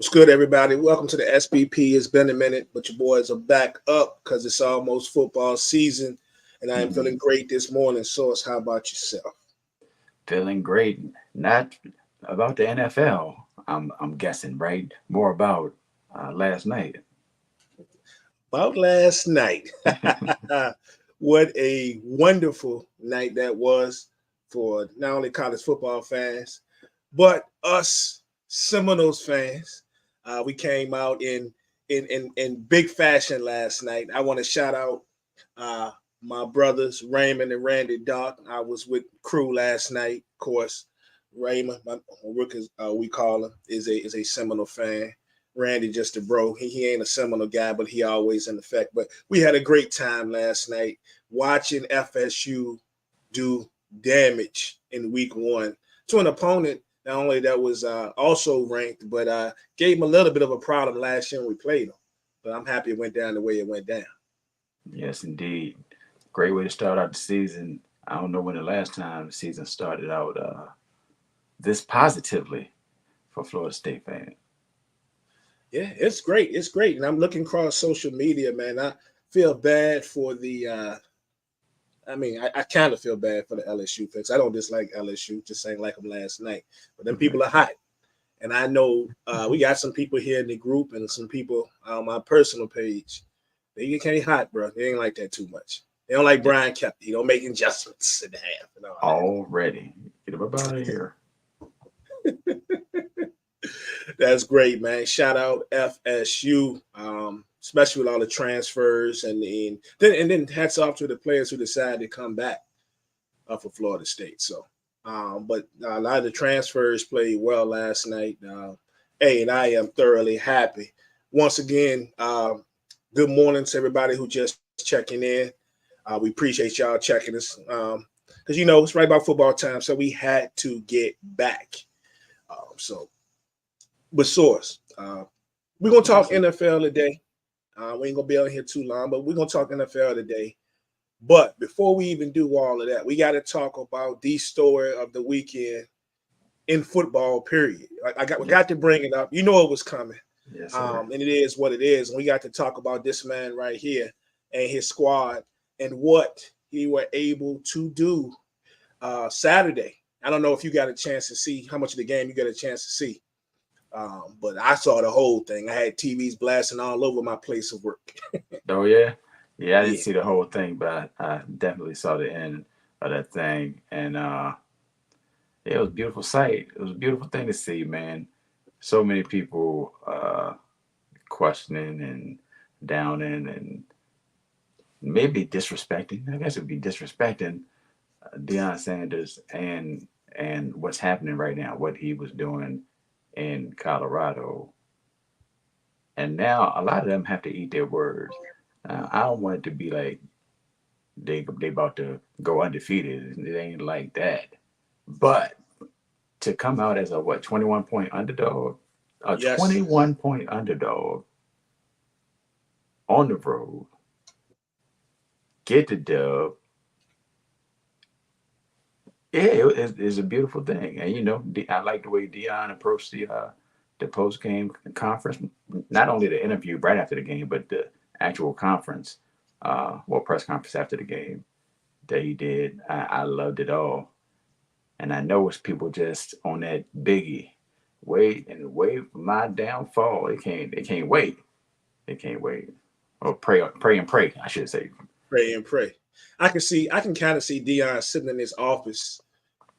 What's good, everybody? Welcome to the SBP. It's been a minute, but your boys are back up because it's almost football season, and I am feeling great this morning. Source, how about yourself? Feeling great. Not about the NFL. I'm guessing, right? More about last night. About last night. What a wonderful night that was for not only college football fans, but us Seminoles fans. We came out in big fashion last night. I want to shout out uh, my brothers Raymond and Randy Doc. I was with crew last night. Of course, Raymond, my Rook is we call him, is a Seminole fan. Randy just a bro. He ain't a Seminole guy, but he always in effect. But we had a great time last night watching FSU do damage in week one to an opponent not only that was also ranked, but gave him a little bit of a problem last year when we played him. But I'm happy it went down the way it went down. Yes, indeed. Great way to start out the season. I don't know when the last time the season started out this positively for Florida State fans. Yeah, it's great. It's great. And I'm looking across social media, man. I feel bad for the I kind of feel bad for the LSU fans. I don't dislike LSU, just saying like them last night. But them people are hot. And I know we got some people here in the group and some people on my personal page. They get kind of hot, bro. They ain't like that too much. They don't like Brian Kelly. He don't make adjustments in the half and all Already. Get him up out of here. that. That's great, man. Shout out FSU, especially with all the transfers and then hats off to the players who decided to come back for Florida State. So, but a lot of the transfers played well last night. And I am thoroughly happy. Once again, good morning to everybody who just checking in. We appreciate y'all checking us because it's right about football time, so we had to get back. So, with source, we're gonna talk Yes. NFL today. We ain't gonna be on here too long, but we're gonna talk NFL today. But before we even do all of that, we got to talk about the story of the weekend in football. Period. We Yes. got to bring it up. You know it was coming, Yes, sir. and it is what it is. And we got to talk about this man right here and his squad and what he were able to do Saturday. I don't know if you got a chance to see how much of the game you got a chance to see, but I saw the whole thing. I had TVs blasting all over my place of work. Oh yeah. Yeah, I didn't Yeah. see the whole thing, but I definitely saw the end of that thing. And yeah, it was a beautiful sight. It was a beautiful thing to see, man. So many people questioning and downing and maybe disrespecting. I guess it would be disrespecting Deion Sanders and what's happening right now, what he was doing in Colorado. And now a lot of them have to eat their words. I don't want it to be like they about to go undefeated. It ain't like that. But to come out as a 21-point underdog, a Yes. 21-point underdog on the road, get the dub. Yeah, it's a beautiful thing, and I like the way Dion approached the post game conference. Not only the interview right after the game, but the actual conference, press conference after the game that he did. I loved it all, and I know it's people just on that Biggie wait for my downfall. They can't wait. They can't wait. Or pray and pray. I should say. Pray and pray. I can kind of see Dion sitting in his office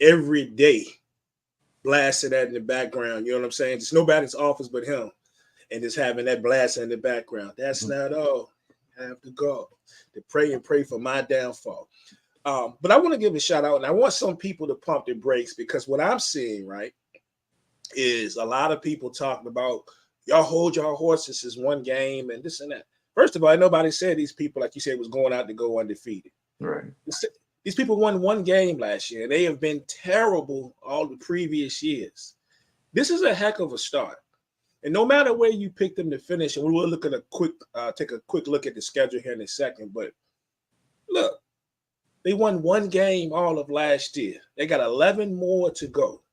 every day, blasting that in the background. You know what I'm saying? Just nobody's office but him, and just having that blast in the background. That's not all. I have to go to pray and pray for my downfall. But I want to give a shout out, and I want some people to pump their brakes because what I'm seeing right is a lot of people talking about y'all hold your horses is one game and this and that. First of all, nobody said these people, like you said, was going out to go undefeated. Right. These people won one game last year. They have been terrible all the previous years. This is a heck of a start. And no matter where you pick them to finish, and we will look at take a quick look at the schedule here in a second. But look, they won one game all of last year. They got 11 more to go.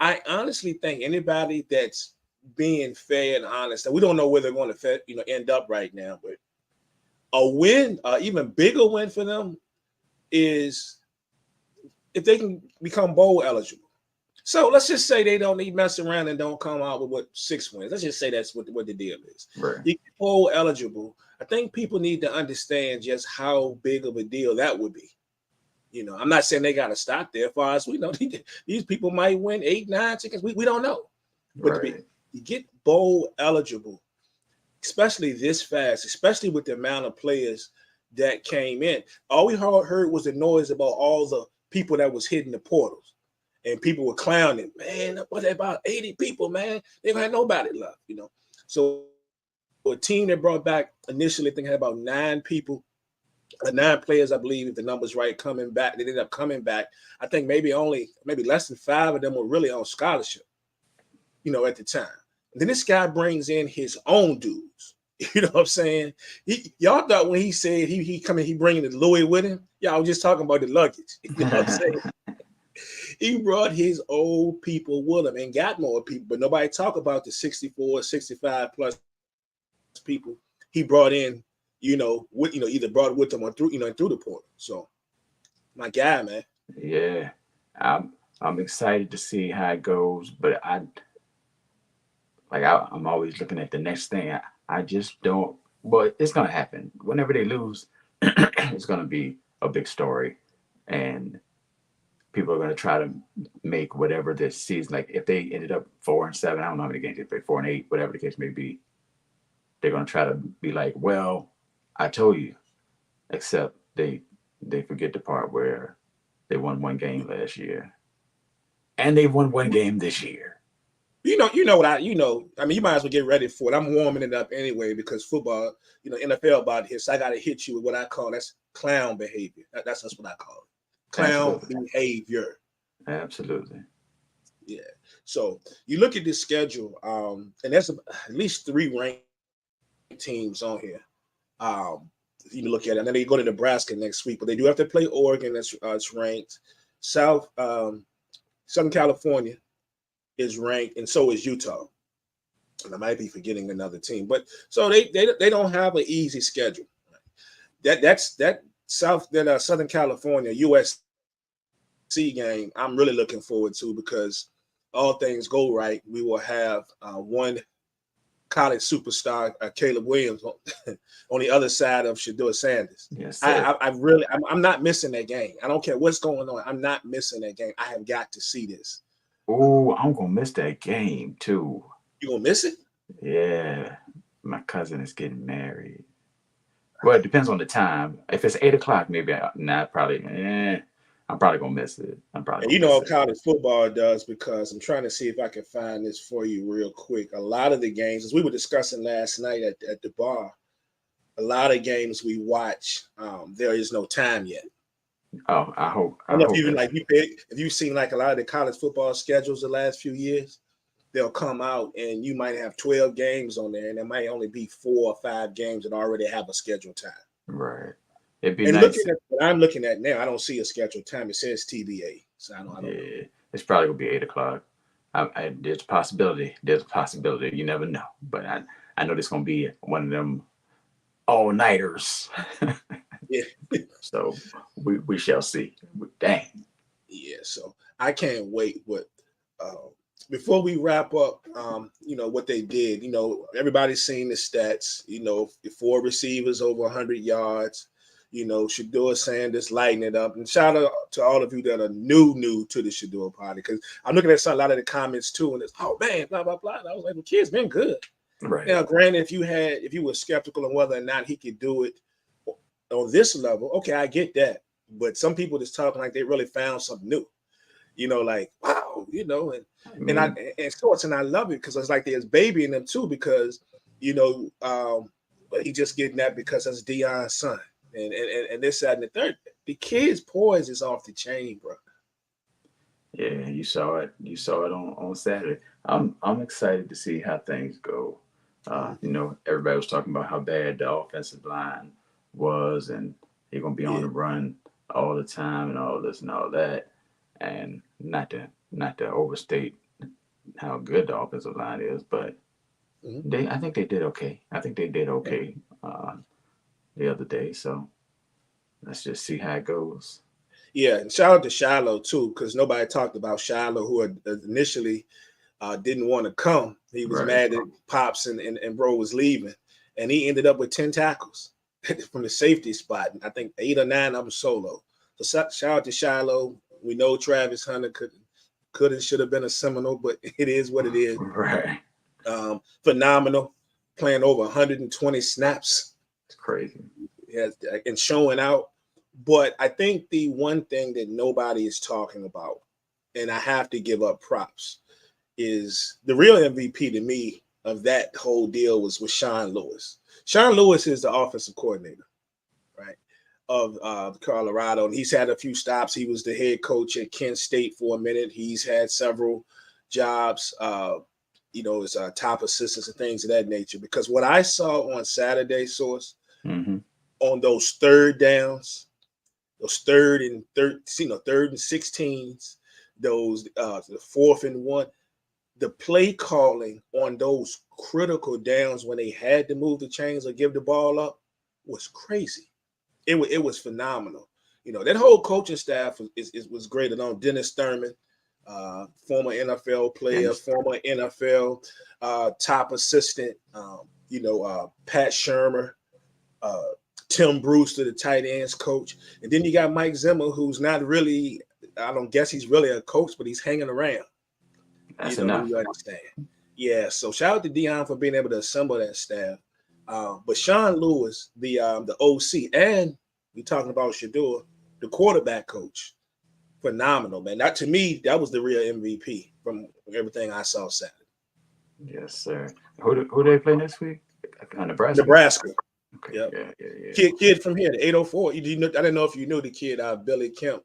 I honestly think anybody that's being fair and honest, and we don't know where they're going to end up right now, but a win, even bigger win for them is if they can become bowl eligible. So let's just say they don't need mess around and don't come out with 6 wins. Let's just say that's what the deal is. Right. You get bowl eligible. I think people need to understand just how big of a deal that would be. I'm not saying they got to stop there. As far as we know, these people might win 8, 9 tickets. We don't know. But Right. you get bowl eligible, especially this fast, especially with the amount of players that came in. All we heard was the noise about all the people that was hitting the portals. And people were clowning, man, what about 80 people, man? They don't have nobody left, So a team that brought back initially, I think had about 9 people, 9 players, I believe, if the number's right, coming back. They ended up coming back. I think maybe less than 5 of them were really on scholarship, at the time. And then this guy brings in his own dudes. You know what I'm saying? Y'all thought when he said he bringing the Louis with him, y'all was just talking about the luggage. You know what I'm saying? He brought his old people with him and got more people, but nobody talk about the 64, 65 plus people he brought in, either brought with him or through the portal. So, my guy, man. Yeah, I'm excited to see how it goes, but I'm always looking at the next thing. I just don't. But it's gonna happen. Whenever they lose, it's gonna be a big story, and people are going to try to make whatever this season, like if they ended up 4-7, I don't know how many games they played, 4-8, whatever the case may be, they're going to try to be like, well, I told you, except they forget the part where they won 1 game last year and they've won 1 game this year. You know what you might as well get ready for it. I'm warming it up anyway because football, NFL about here, so I got to hit you with what I call that's clown behavior. That's just what I call it. Clown Absolutely. behavior. Absolutely. Yeah. So you look at this schedule, and there's at least 3 ranked teams on here. You look at it, and then they go to Nebraska next week, but they do have to play Oregon. That's ranked. Southern California is ranked, and so is Utah. And I might be forgetting another team, but so they don't have an easy schedule. That's Southern California USC game I'm really looking forward to because all things go right, we will have one college superstar, Caleb Williams, on the other side of Shedeur Sanders. Yes, I'm not missing that game. I don't care what's going on. I'm not missing that game. I have got to see this. Oh, I'm gonna miss that game too. You gonna miss it? Yeah, my cousin is getting married. Well, it depends on the time. If it's 8 o'clock, maybe I'm probably gonna miss it. I'm probably And gonna how miss it. college football does, because I'm trying to see if I can find this for you real quick. A lot of the games, as we were discussing last night at the bar, a lot of games we watch, there is no time yet. Oh, I hope. I don't know if you've seen like a lot of the college football schedules the last few years. They'll come out and you might have 12 games on there, and there might only be 4 or 5 games that already have a scheduled time. Right. It'd be And nice. looking at what I'm looking at now, I don't see a scheduled time. It says TBA, so I don't know. It's probably gonna be 8 o'clock. There's a possibility. There's a possibility. You never know. But I know there's gonna be one of them all nighters. Yeah. So we shall see. Dang. Yeah. So I can't wait. But before we wrap up, what they did. Everybody's seen the stats. 4 receivers over 100 yards. Shedeur Sanders lighting it up. And shout out to all of you that are new to the Shedeur party, because I'm looking at a lot of the comments too, and it's, oh man, blah blah blah. And I was like, the kid's been good. Right. Now, granted, if you were skeptical on whether or not he could do it on this level, okay, I get that. But some people just talking like they really found something new. Like wow, and I love it because it's like there's baby in them too, because but he just getting that because that's Deion's son. And this, that, and the third. The kid's poise is off the chain, bro. Yeah, you saw it. You saw it on Saturday. I'm excited to see how things go. Everybody was talking about how bad the offensive line was, and they're gonna be on the run all the time, and all this and all that. And not to overstate how good the offensive line is, but Mhm. I think they did okay. I think they did Yeah. okay the other day. So let's just see how it goes. Yeah, and shout out to Shiloh too, because nobody talked about Shiloh, who had initially didn't want to come. He was Right. mad that Pops and Bro was leaving, and he ended up with 10 tackles from the safety spot. I think 8 or 9 of them solo. So shout out to Shiloh. We know Travis Hunter could and should have been a Seminole, but it is what it is. Right. Phenomenal, playing over 120 snaps. It's crazy. Has and showing out. But I think the one thing that nobody is talking about, and I have to give up props, is the real MVP to me of that whole deal was with Sean Lewis. Sean Lewis is the offensive coordinator, right, of Colorado, and he's had a few stops. He was the head coach at Kent State for a minute. He's had several jobs, as top assistants and things of that nature. Because what I saw on Saturday, Source, Mm-hmm. on those third downs, those third and 16s, those the 4th and 1, the play calling on those critical downs when they had to move the chains or give the ball up was crazy. It was phenomenal. That whole coaching staff was great. Along Dennis Thurman, former NFL player, Dennis. former NFL top assistant, Pat Shermer, uh, Tim Brewster, the tight ends coach. And then you got Mike Zimmer, who's not really, I don't guess he's really a coach, but he's hanging around. That's You enough. understand. Yeah, so shout out to Dion for being able to assemble that staff. But Sean Lewis, the OC, and we talking about Shedeur, the quarterback coach, phenomenal, man. That to me, that was the real MVP from everything I saw Saturday. Yes, sir. Who they play next week? Nebraska. Nebraska. Okay. Yep. Yeah. Kid from here, the 804. I didn't know if you knew the kid, Billy Kemp,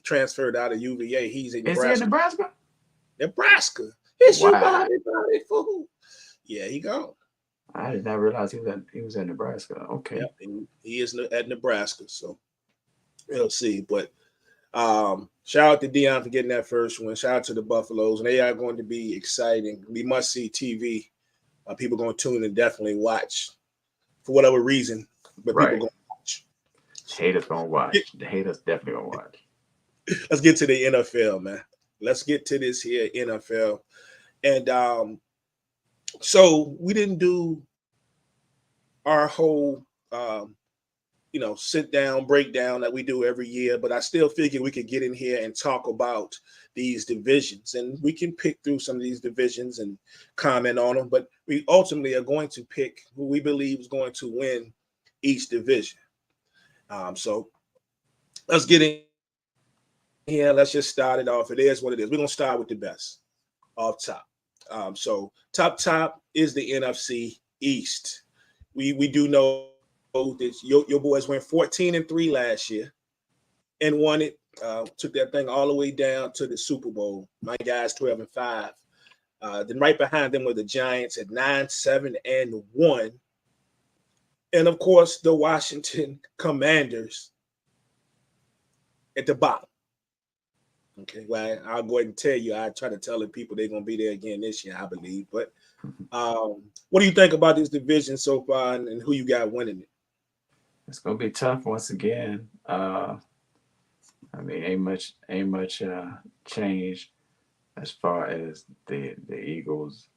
transferred out of UVA. He's in Is he in Nebraska. Nebraska? Nebraska. It's you, Wow. body, fool. Yeah, he gone. I did not realize he was in Nebraska. Okay. Yep, he is at Nebraska. So we'll see. But shout out to Dion for getting that first one. Shout out to the Buffaloes, and they are going to be exciting. We must see TV. People going to tune and definitely watch for whatever reason, but people Right. going to watch. Haters gonna watch. The haters definitely gonna watch. Let's get to the NFL, man. Let's get to this here NFL. And so we didn't do our whole sit down breakdown that we do every year, but I still figure we could get in here and talk about these divisions, and we can pick through some of these divisions and comment on them, but we ultimately are going to pick who we believe is going to win each division. So let's get in here. Let's just start it off. It is what it is. We're going to start with the best off top. So top is the NFC East. We do know that your boys went 14-3 last year and won it. Took that thing all the way down to the Super Bowl. My guys 12-5. Then right behind them were the Giants at 9-7-1. And of course, the Washington Commanders at the bottom. Okay, well, I'll go ahead and tell you. I try to tell the people they're going to be there again this year, I believe. But what do you think about this division so far, and who you got winning it? It's gonna be tough once again. I mean, ain't much change as far as the Eagles'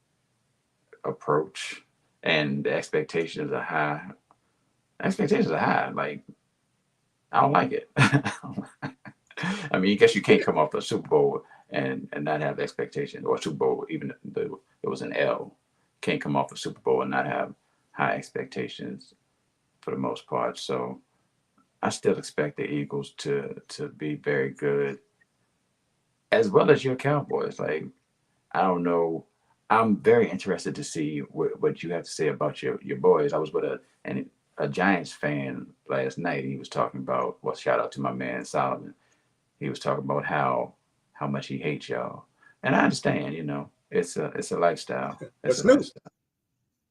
approach, and the expectations are high. Expectations are high. Like, I don't like it. I mean, I guess you can't come off the Super Bowl and not have expectations, or Super Bowl, even though it was an L. Can't come off the Super Bowl and not have high expectations for the most part. So I still expect the Eagles to be very good, as well as your Cowboys. Like, I don't know. I'm very interested to see what you have to say about your boys. I was with a Giants fan last night. He was talking about, well, shout out to my man Solomon. He was talking about how much he hates y'all, and I understand. It's a lifestyle. It's What's a new? lifestyle,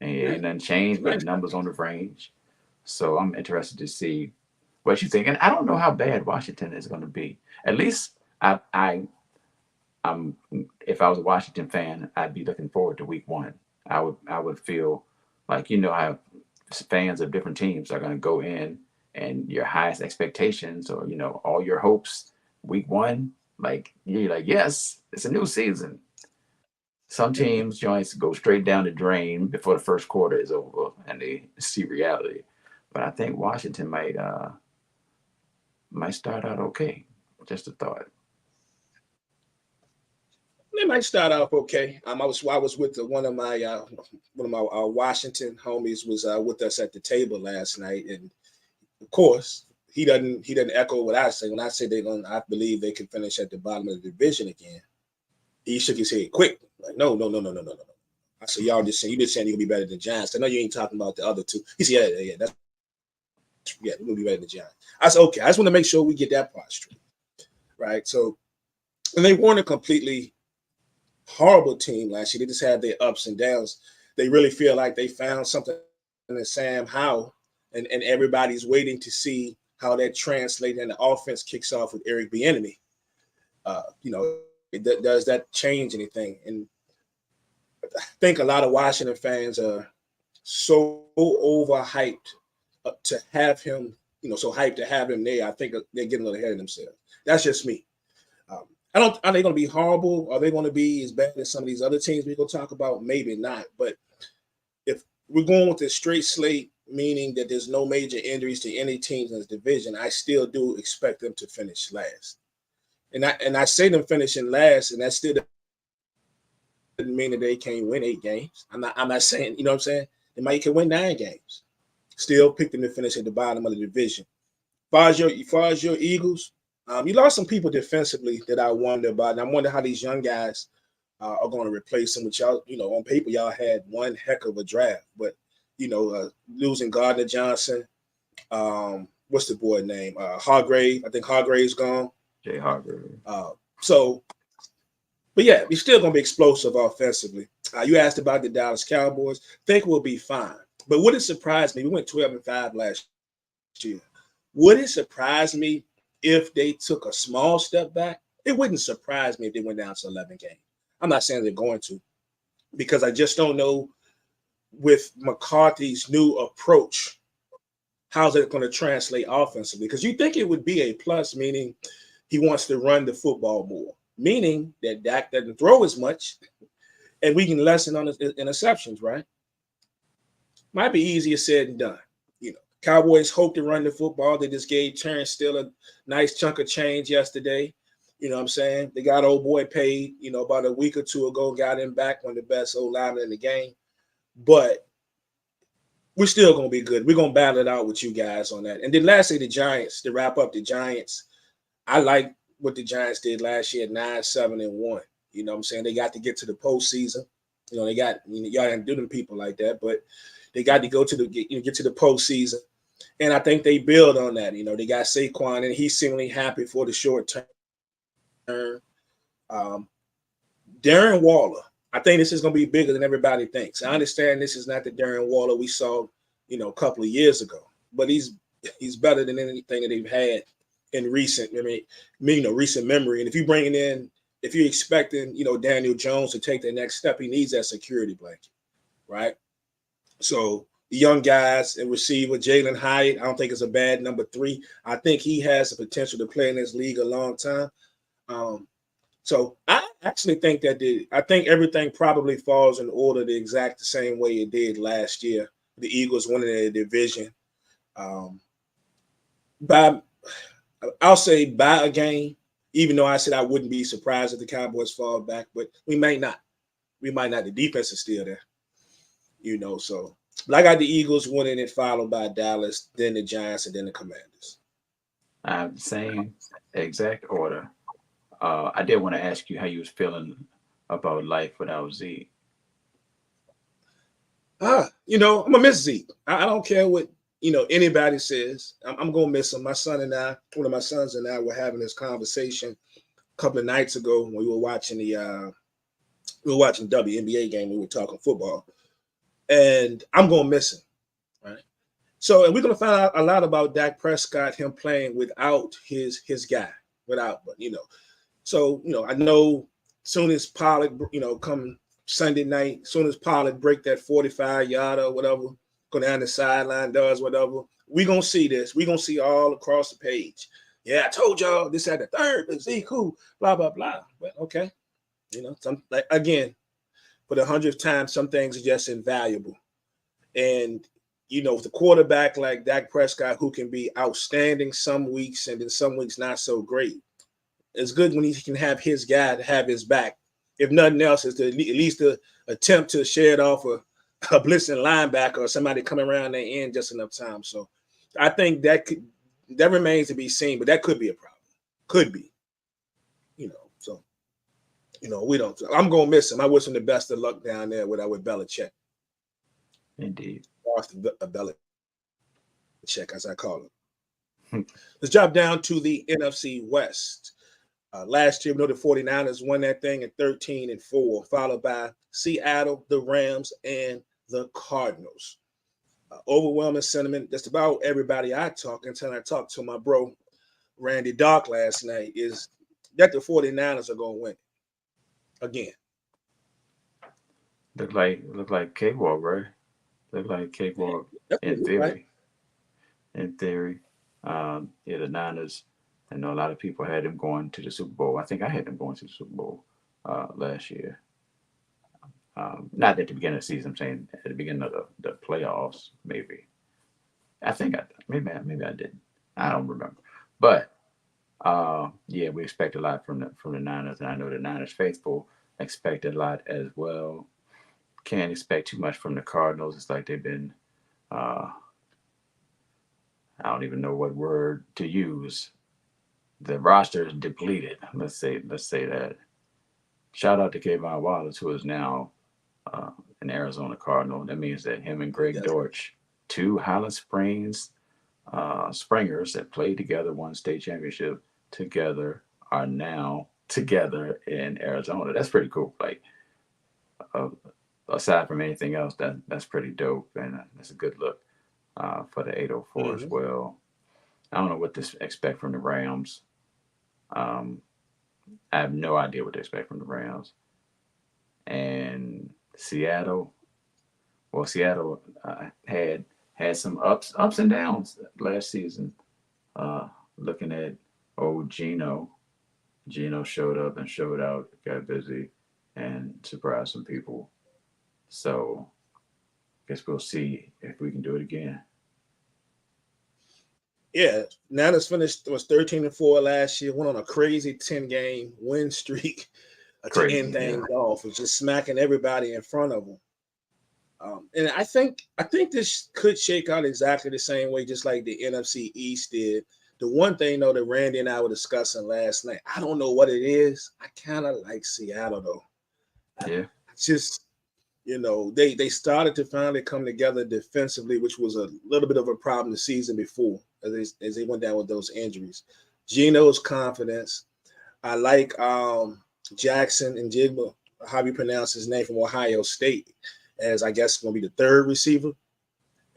and ain't nothing changed but numbers on the range. So I'm interested to see what you think. And I don't know how bad Washington is going to be. At least I I'm if I was a Washington fan, I'd be looking forward to week one. I would feel like how fans of different teams are going to go in and your highest expectations or all your hopes week one, like you're like, yes, it's a new season. Some teams joints go straight down the drain before the first quarter is over and they see reality. But I think Washington might start out okay. Just a thought. They might start off okay. I was with one of my Washington homies was with us at the table last night, and of course he doesn't echo what I say when I say I believe they can finish at the bottom of the division again. He shook his head quick, like no no no no no no no. I said y'all just saying you just saying you're gonna be better than Giants. I know you ain't talking about the other two. He said yeah that's yeah we're gonna be better than Giants. I said okay. I just want to make sure we get that part straight, right? So and they weren't a completely horrible team last year. They just had their ups and downs. They really feel like they found something in Sam Howell, and everybody's waiting to see how that translates and the offense kicks off with Eric Bieniemy. Does that change anything? And I think a lot of Washington fans are so overhyped to have him, so hyped to have him there. I think they're getting a little ahead of themselves. That's just me. I don't. Are they going to be horrible? Are they going to be as bad as some of these other teams we're going to talk about? Maybe not. But if we're going with a straight slate, meaning that there's no major injuries to any teams in this division, I still do expect them to finish last. And I say them finishing last, and that still doesn't mean that they can't win 8 games. I'm not saying, you know what I'm saying? They might can win 9 games. Still pick them to finish at the bottom of the division. As far as your Eagles, you lost some people defensively that I wonder about. And I wonder how these young guys are going to replace them with y'all. On paper, y'all had one heck of a draft. But, losing Gardner Johnson, what's the boy name? Hargrave. I think Hargrave's gone. Jay Hargrave. But yeah, we're still going to be explosive offensively. You asked about the Dallas Cowboys. Think we'll be fine. But would it surprise me? We went 12-5 last year. Would it surprise me if they took a small step back? It wouldn't surprise me if they went down to 11 games. I'm not saying they're going to, because I just don't know with McCarthy's new approach, how's it going to translate offensively? Because you think it would be a plus, meaning he wants to run the football more, meaning that Dak doesn't throw as much, and we can lessen on his interceptions, right? Might be easier said than done. Cowboys hope to run the football. They just gave Terrence Steele a nice chunk of change yesterday. You know what I'm saying? They got old boy paid, about a week or two ago, got him back, one of the best old linemen in the game. But we're still going to be good. We're going to battle it out with you guys on that. And then lastly, the Giants, to wrap up the Giants, I like what the Giants did last year at 9-7-1. You know what I'm saying? They got to get to the postseason. They got, y'all didn't do them people like that, but they got to go to get to the postseason. And I think they build on that. They got Saquon, and he's seemingly happy for the short term. Darren Waller, I think this is going to be bigger than everybody thinks. I understand this is not the Darren Waller we saw, a couple of years ago, but he's better than anything that they've had in recent memory. And if you're expecting, Daniel Jones to take the next step, he needs that security blanket, right? So the young guys and receiver, Jalen Hyatt, I don't think it's a bad number 3. I think he has the potential to play in this league a long time. So I actually think I think everything probably falls in order the same way it did last year. The Eagles winning the division. I'll say by a game, even though I said I wouldn't be surprised if the Cowboys fall back, but we might not. We might not. The defense is still there, so. But I got the Eagles winning it, followed by Dallas, then the Giants, and then the Commanders. I have the same exact order. I did want to ask you how you was feeling about life without Zeke. I'm gonna miss Zeke. I don't care what anybody says. I'm gonna miss him. One of my sons and I were having this conversation a couple of nights ago when we were watching WNBA game. We were talking football. And I'm going to miss him, right? So, and we're going to find out a lot about Dak Prescott, him playing without his guy, So, I know Soon as Pollard, come Sunday night, soon as Pollard break that 45-yarder or whatever, go down the sideline, does whatever, we gonna see this. We gonna see all across the page. Yeah, I told y'all this at the third, but Zeke, who, blah, blah, blah. Well, okay. Some like again, for the 100th time, some things are just invaluable. And with the quarterback like Dak Prescott, who can be outstanding some weeks and then some weeks not so great, it's good when he can have his guy to have his back. If nothing else, is to at least to attempt to share it off a blitzing linebacker or somebody coming around their end just enough time. So I think that remains to be seen, but that could be a problem. Could be. So we don't. I'm gonna miss him. I wish him the best of luck down there with Belichick. Indeed. Belichick, as I call him. Let's drop down to the NFC West. Last year, the 49ers won that thing at 13-4, followed by Seattle, the Rams, and the Cardinals. Overwhelming sentiment. Just about everybody I talk until I talked to my bro Randy Dark last night is that the 49ers are going to win again. Look like cakewalk, right? Look like cakewalk in theory. Right. In theory, the Niners. I know a lot of people had them going to the Super Bowl. I think I had them going to the Super Bowl last year. Not at the beginning of the season. I'm saying at the beginning of the playoffs, maybe. I think maybe I didn't. I don't remember. But we expect a lot from the Niners, and I know the Niners faithful expect a lot as well. Can't expect too much from the Cardinals. It's like they've been. I don't even know what word to use. The roster is depleted. Let's say that. Shout out to Kayvon Wallace, who is now an Arizona Cardinal. That means that him and Greg Dortch, two Highland Springs Springers that played together, won state championship together, are now together in Arizona. That's pretty cool. Like, aside from anything else, that's pretty dope, and that's a good look for the 804 as well. I don't know what to expect from the Rams. I have no idea what to expect from the Rams. And Seattle, had some ups and downs last season. Looking at old Geno showed up and showed out, got busy, and surprised some people. So, guess we'll see if we can do it again. Yeah, Niners was 13-4 last year. Went on a crazy 10-game win streak to end things off. Was just smacking everybody in front of them. And I think this could shake out exactly the same way, just like the NFC East did. The one thing though that Randy and I were discussing last night, I don't know what it is. I kind of like Seattle though. Yeah, just they started to finally come together defensively, which was a little bit of a problem the season before as they went down with those injuries. Geno's confidence. I like Jackson and Jigba, how you pronounce his name, from Ohio State, as I guess going to be the third receiver.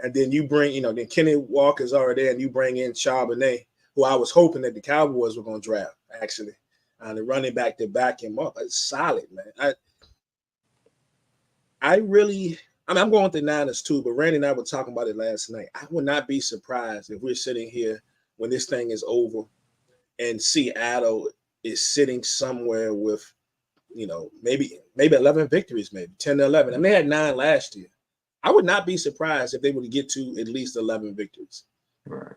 And then you bring, then Kenny Walker's already there, and you bring in Charbonnet, who I was hoping that the Cowboys were going to draft, actually. The running back to back him up. It's solid, man. I'm going with the Niners too, but Randy and I were talking about it last night. I would not be surprised if we're sitting here when this thing is over and Seattle is sitting somewhere with, maybe 11 victories, maybe 10-11. And they had 9 last year. I would not be surprised if they were to get to at least 11 victories. Right.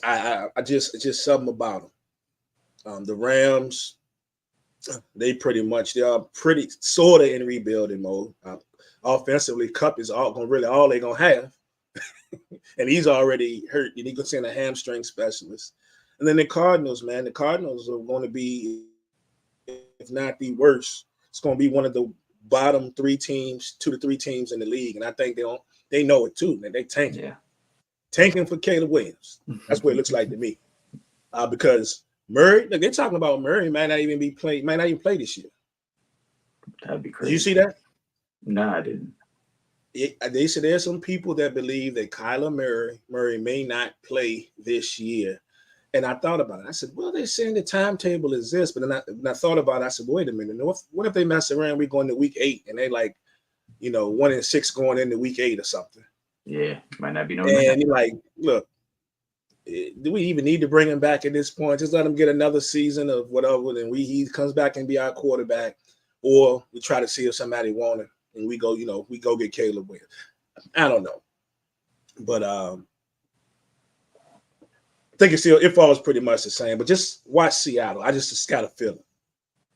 I just something about them. The Rams, they are pretty sort of in rebuilding mode. Offensively, Kupp is all they're gonna have, and he's already hurt. And he's gonna send a hamstring specialist. And then the Cardinals, man, the Cardinals are going to be, if not the worst, it's going to be one of the bottom 2 to 3 teams in the league, and I think they know it too. Man, they tanking for Caleb Williams. That's what it looks like to me, because Murray, they're talking about Murray might not even play this year. That'd be crazy. Did you see that? No, I didn't. They said there's some people that believe that Kyler Murray may not play this year. And I thought about it. I said, well, they're saying the timetable is this, but then when I thought about it, I said, wait a minute. What if they mess around? We go into week 8 and they like, 1-6 going into week 8 or something. Yeah, might not be no And you're like, look, do we even need to bring him back at this point? Just let him get another season of whatever, then he comes back and be our quarterback, or we try to see if somebody want him and we go get Caleb Williams. I don't know, but I think it falls pretty much the same. But just watch Seattle. I just got a feeling.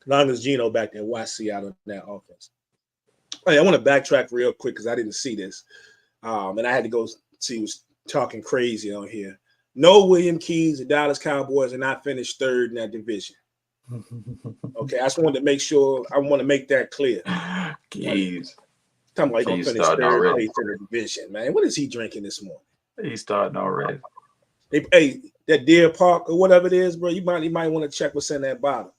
As long as Geno back there, watch Seattle in that offense. Hey, I want to backtrack real quick because I didn't see this, and I had to go see who's talking crazy on here. No, William Keys, the Dallas Cowboys are not finished third in that division. Okay, I just wanted to make sure. I want to make that clear. Keys. Talking about going to finish third place in the division, man. What is he drinking this morning? He's starting already. Hey, that Deer Park or whatever it is, bro. You might want to check what's in that bottle.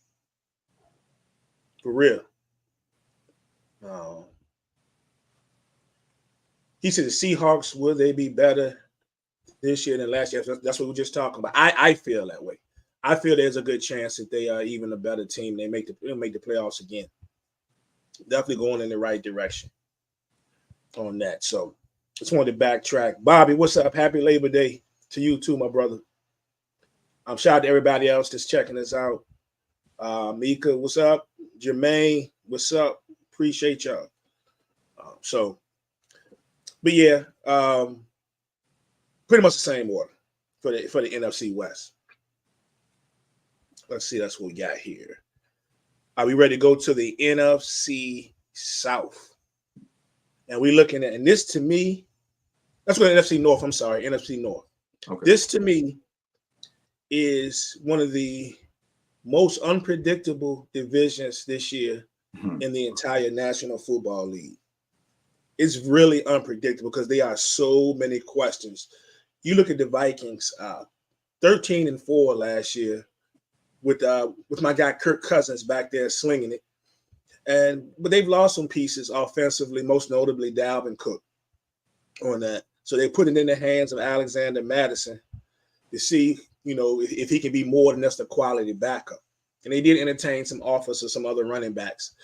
For real. He said the Seahawks, will they be better this year than last year? That's what we're just talking about. I feel that way. I feel there's a good chance that they are even a better team. They'll make the playoffs again. Definitely going in the right direction on that. So just wanted to backtrack. Bobby, what's up? Happy Labor Day to you too, my brother. Shout out to everybody else that's checking us out. Mika, what's up? Jermaine, what's up? Appreciate y'all. But yeah, pretty much the same order for the NFC West. Let's see, that's what we got here. Are we ready to go to the NFC South? And we're looking at, and this to me, that's what NFC North. I'm sorry, NFC North. Okay. This to me is one of the most unpredictable divisions this year in the entire National Football League. It's really unpredictable because there are so many questions. You look at the Vikings, 13-4 last year with my guy Kirk Cousins back there slinging it, but they've lost some pieces offensively, most notably Dalvin Cook on that. So they put it in the hands of Alexander Mattison to see, if he can be more than just a quality backup. And they did entertain some offers of some other running backs.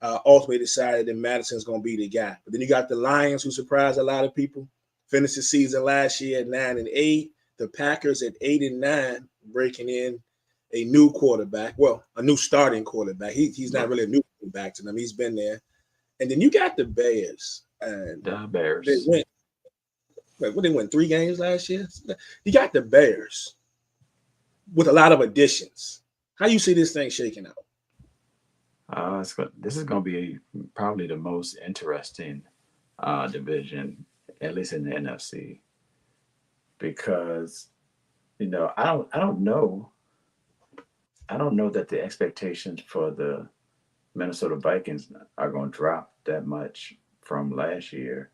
Ultimately decided that Madison's going to be the guy. But then you got the Lions, who surprised a lot of people. Finished the season last year at 9-8. The Packers at 8-9, breaking in a new quarterback. Well, a new starting quarterback. He's not really a new quarterback to them. He's been there. And then you got the Bears. And the Bears. They won 3 games last year. You got the Bears with a lot of additions. How you see this thing shaking out? This is going to be probably the most interesting division, at least in the NFC, because I don't know that the expectations for the Minnesota Vikings are going to drop that much from last year,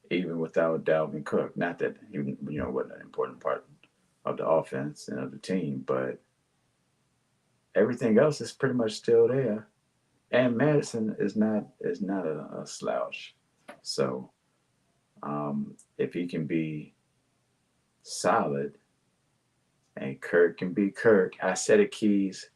even without Dalvin Cook. Not that he wasn't an important part of the offense and of the team, but everything else is pretty much still there. And Madison is not a slouch. So if he can be solid and Kirk can be Kirk, I said it, Keys,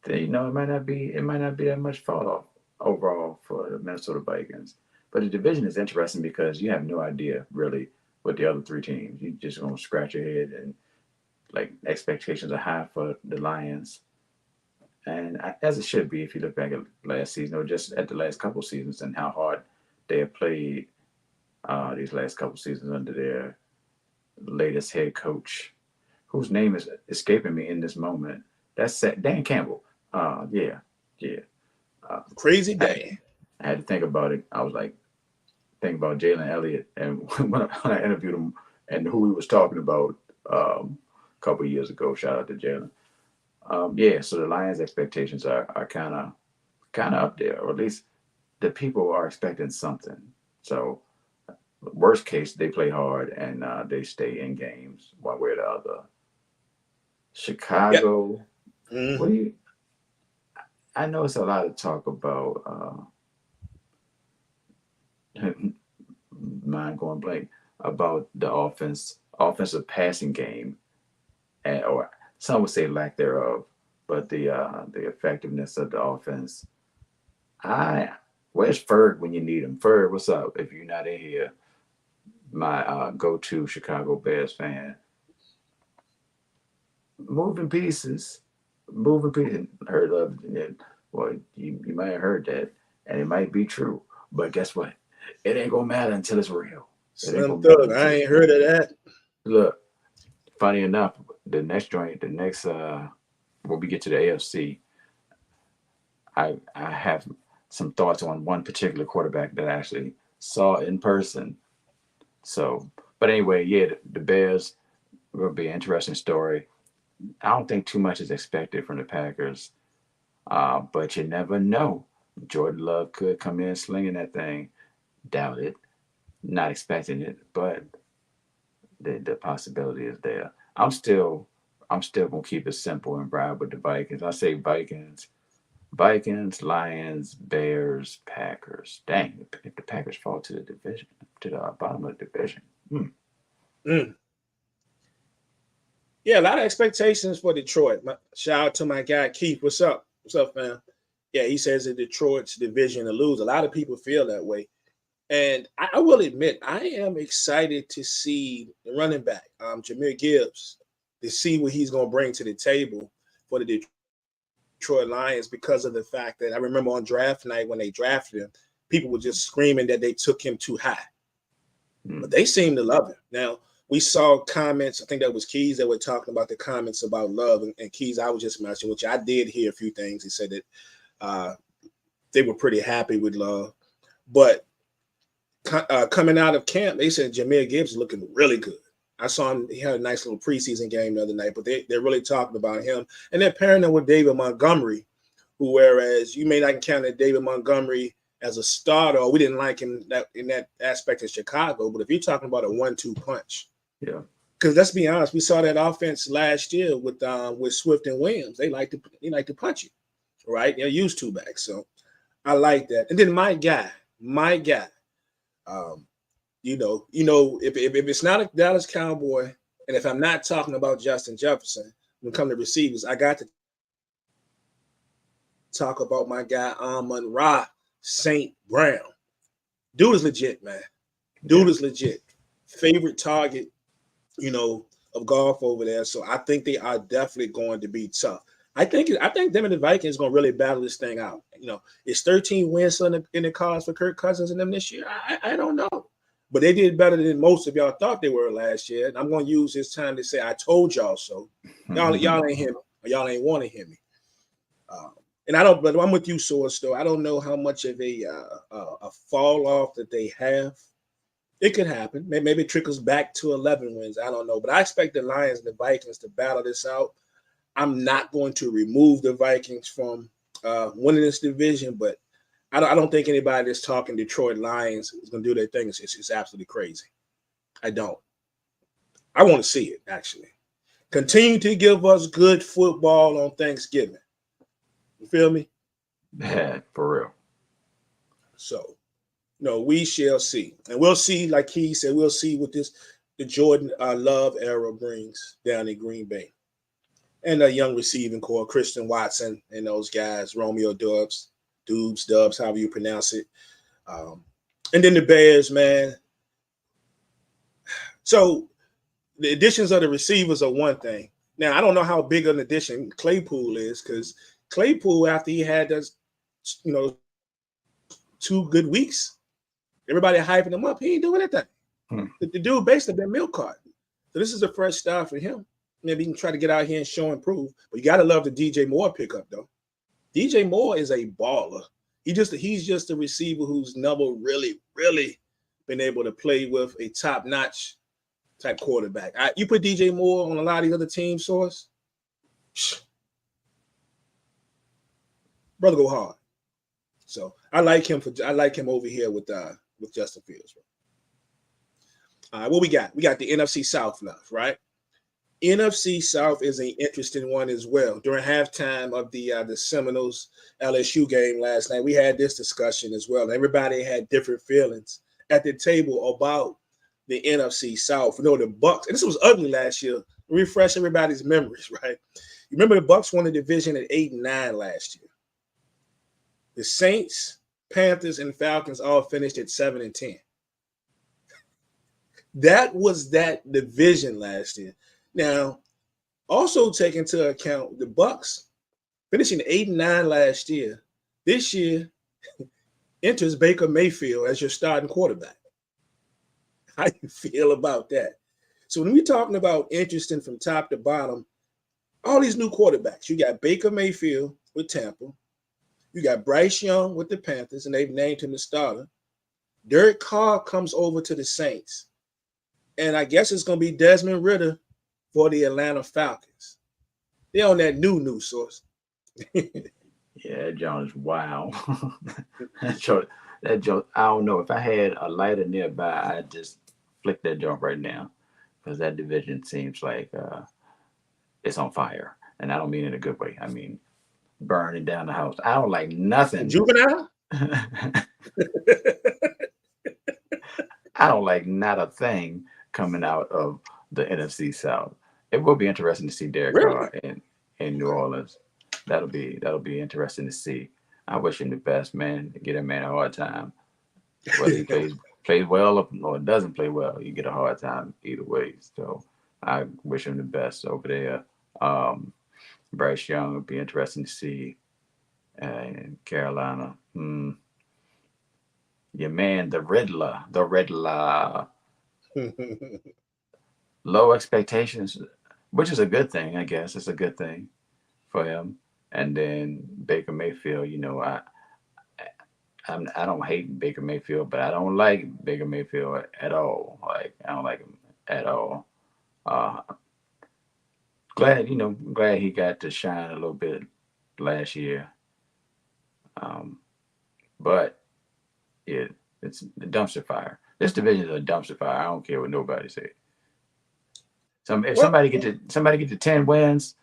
then it might not be that much fall off overall for the Minnesota Vikings. But the division is interesting because you have no idea really what the other 3 teams. You just gonna scratch your head, and like expectations are high for the Lions. And as it should be, if you look back at last season or just at the last couple of seasons and how hard they have played these last couple of seasons under their latest head coach, whose name is escaping me in this moment. That's Dan Campbell. Yeah. Crazy Dan. I had to think about it. I was like, think about Jalen Elliott, and when I interviewed him and who he was talking about a couple of years ago. Shout out to Jalen. So the Lions' expectations are kind of up there, or at least the people are expecting something. So worst case, they play hard and they stay in games one way or the other. Chicago, yep. What do you? I know it's a lot of talk about mind going blank about the offensive passing game or some would say lack thereof, but the effectiveness of the offense. I Where's Ferg when you need him? Ferg, what's up? If you're not in here, my go-to Chicago Bears fan. Moving pieces, moving pieces. Heard of it. Well, you might have heard that, and it might be true. But guess what? It ain't gonna matter until it's real. It ain't Slim gonna matter Thug. until I it's ain't heard of that. look. Funny enough, the next joint, the next when we get to the AFC, I have some thoughts on one particular quarterback that I actually saw in person. So, but anyway, yeah, the Bears will be an interesting story. I don't think too much is expected from the Packers, but you never know. Jordan Love could come in slinging that thing. Doubt it. Not expecting it, but the possibility is there. I'm still gonna keep it simple and ride with the Vikings. I say Vikings, Lions, Bears, Packers. Dang, if the Packers fall to the division, to the bottom of the division. Mm. Yeah, a lot of expectations for Detroit. Shout out to my guy Keith. What's up? What's up, fam? Yeah, he says that Detroit's division to lose. A lot of people feel that way. And I will admit, I am excited to see the running back, Jahmyr Gibbs, to see what he's going to bring to the table for the Detroit Lions because of the fact that I remember on draft night when they drafted him, people were just screaming that they took him too high. But they seem to love him. Now, we saw comments, I think that was Keys that were talking about the comments about Love. And Keys, I was just mentioning, which I did hear a few things. He said that they were pretty happy with Love. But coming out of camp, they said Jahmyr Gibbs is looking really good. I saw him. He had a nice little preseason game the other night, but they're really talking about him. And they're pairing him with David Montgomery, who, whereas you may not count David Montgomery as a starter, or we didn't like him in that aspect in Chicago, but if you're talking about a 1-2 punch, Yeah. Because let's be honest, we saw that offense last year with Swift and Williams. They like to punch you, right? They're used to back. So I like that. And then my guy, if it's not a Dallas Cowboy, and if I'm not talking about Justin Jefferson, when it comes to receivers, I got to talk about my guy Amon-Ra St. Brown. Dude is legit, man. Dude is legit. Favorite target, of golf over there. So I think they are definitely going to be tough. I think them and the Vikings going to really battle this thing out. Is 13 wins in the cards for Kirk Cousins and them this year? I don't know. But they did better than most of y'all thought they were last year. And I'm going to use this time to say I told y'all so. Y'all ain't hear me. Or y'all ain't want to hear me. But I'm with you, Source, though. I don't know how much of a fall off that they have. It could happen. Maybe it trickles back to 11 wins. I don't know. But I expect the Lions and the Vikings to battle this out. I'm not going to remove the Vikings from winning this division, but I don't think anybody that's talking Detroit Lions is going to do their thing. It's absolutely crazy. I don't. I want to see it, actually. Continue to give us good football on Thanksgiving. You feel me? Yeah, for real. So, we shall see. And we'll see, like he said, we'll see what the Jordan Love era brings down in Green Bay. And a young receiving core, Christian Watson and those guys, Romeo Dubs, however you pronounce it. And then the Bears, man. So the additions of the receivers are one thing. Now, I don't know how big an addition Claypool is, because Claypool, after he had those, 2 good weeks, everybody hyping him up. He ain't doing anything. The dude basically been milk carton. So this is a fresh start for him. Maybe he can try to get out here and show and prove. But you got to love the DJ Moore pickup, though. DJ Moore is a baller. He's just a receiver who's never really, really been able to play with a top-notch type quarterback. You put DJ Moore on a lot of the other team, Source, brother go hard. So I like him over here with Justin Fields. What we got? We got the NFC South left, right? NFC South is an interesting one as well. During halftime of the Seminoles LSU game last night, we had this discussion as well. Everybody had different feelings at the table about the NFC South. The Bucs, and this was ugly last year. refresh everybody's memories, right? You remember the Bucks won the division at 8-9 last year. The Saints, Panthers, and Falcons all finished at 7-10. That was that division last year. Now, also take into account the Bucks finishing 8-9 last year. This year enters Baker Mayfield as your starting quarterback. How do you feel about that? So when we're talking about interesting from top to bottom, all these new quarterbacks, you got Baker Mayfield with Tampa. You got Bryce Young with the Panthers, and they've named him the starter. Derek Carr comes over to the Saints. And I guess it's going to be Desmond Ridder for the Atlanta Falcons. They're on that new source. Yeah, that joint is wow. that joint, I don't know. If I had a lighter nearby, I'd just flick that joint right now. Because that division seems like it's on fire. And I don't mean in a good way. I mean, burning down the house. I don't like nothing. Juvenile? I don't like not a thing coming out of the NFC South. It will be interesting to see Derek Carr in New Orleans. That'll be interesting to see. I wish him the best, man. Get a man a hard time. Whether he plays well or doesn't play well, you get a hard time either way. So I wish him the best over there. Bryce Young would be interesting to see in Carolina. Your man, the Riddler. Low expectations, which is a good thing, I guess. It's a good thing for him. And then Baker Mayfield, you know, I don't hate Baker Mayfield, but I don't like Baker Mayfield at all. Like, I don't like him at all. Glad he got to shine a little bit last year. But it's a dumpster fire. This division is a dumpster fire. I don't care what nobody says. If somebody get to 10 wins,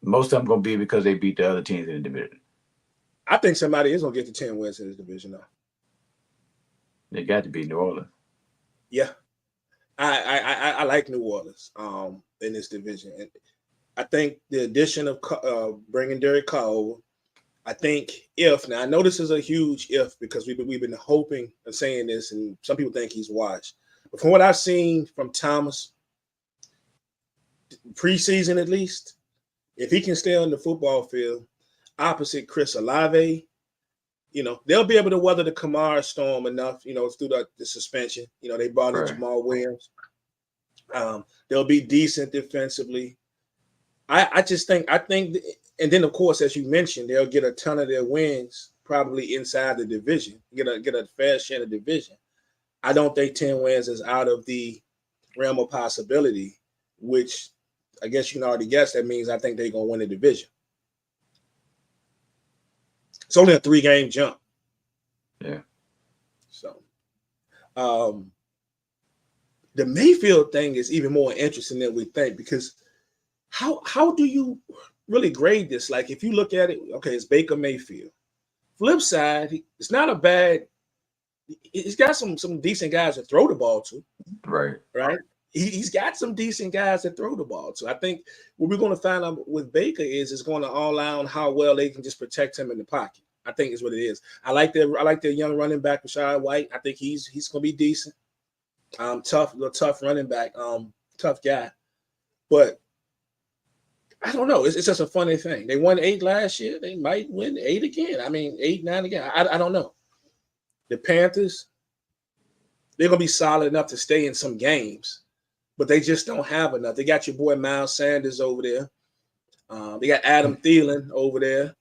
most of them gonna be because they beat the other teams in the division. I think somebody is gonna get to 10 wins in this division now. They got to be New Orleans. Yeah, I like New Orleans in this division, and I think the addition of bringing Derek Carr over. I think now I know this is a huge if because we've been hoping and saying this, and some people think he's washed. But from what I've seen from Thomas, preseason at least, if he can stay on the football field opposite Chris Olave, they'll be able to weather the Kamara storm enough, through the suspension. They brought in Jamal Williams. They'll be decent defensively. I think, and then of course, as you mentioned, they'll get a ton of their wins probably inside the division, get a fair share of the division. I don't think 10 wins is out of the realm of possibility, which I guess you can already guess that means I think they're going to win the division. It's only a 3-game jump. Yeah. So, the Mayfield thing is even more interesting than we think because how do you really grade this? Like, if you look at it, okay, it's Baker Mayfield. Flip side, it's not a bad. He's got some decent guys to throw the ball to. Right. He's got some decent guys that throw the ball to. I think what we're going to find out with Baker is it's going to all out on how well they can just protect him in the pocket. I think is what it is. I like their young running back, Rachaad White. I think he's going to be decent. Tough running back, tough guy. But I don't know. It's just a funny thing. They won 8 last year. They might win 8 again. I mean, 8, 9 again. I don't know. The Panthers, they're going to be solid enough to stay in some games, but they just don't have enough. They got your boy Miles Sanders over there. They got Adam Thielen over there.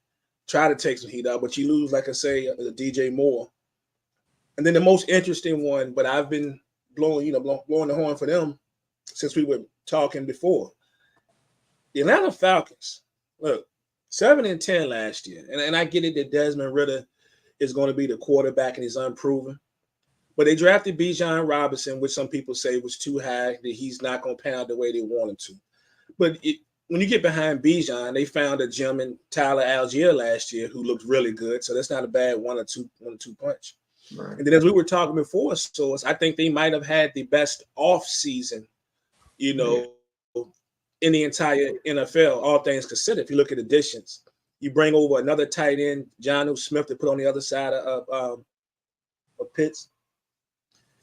Try to take some heat out, but you lose, like I say, DJ Moore. And then the most interesting one, but I've been blowing the horn for them since we were talking before. The Atlanta Falcons, look, 7-10 last year. And I get it that Desmond Ridder is going to be the quarterback and he's unproven. But they drafted Bijan Robinson, which some people say was too high, that he's not going to pan out the way they want him to. But when you get behind Bijan, they found a gem in Tyler Algier last year who looked really good. So that's not a bad one or two punch. Right. And then as we were talking before, so I think they might have had the best off season, in the entire NFL, all things considered. If you look at additions, you bring over another tight end, Jonnu Smith, to put on the other side of Pitts.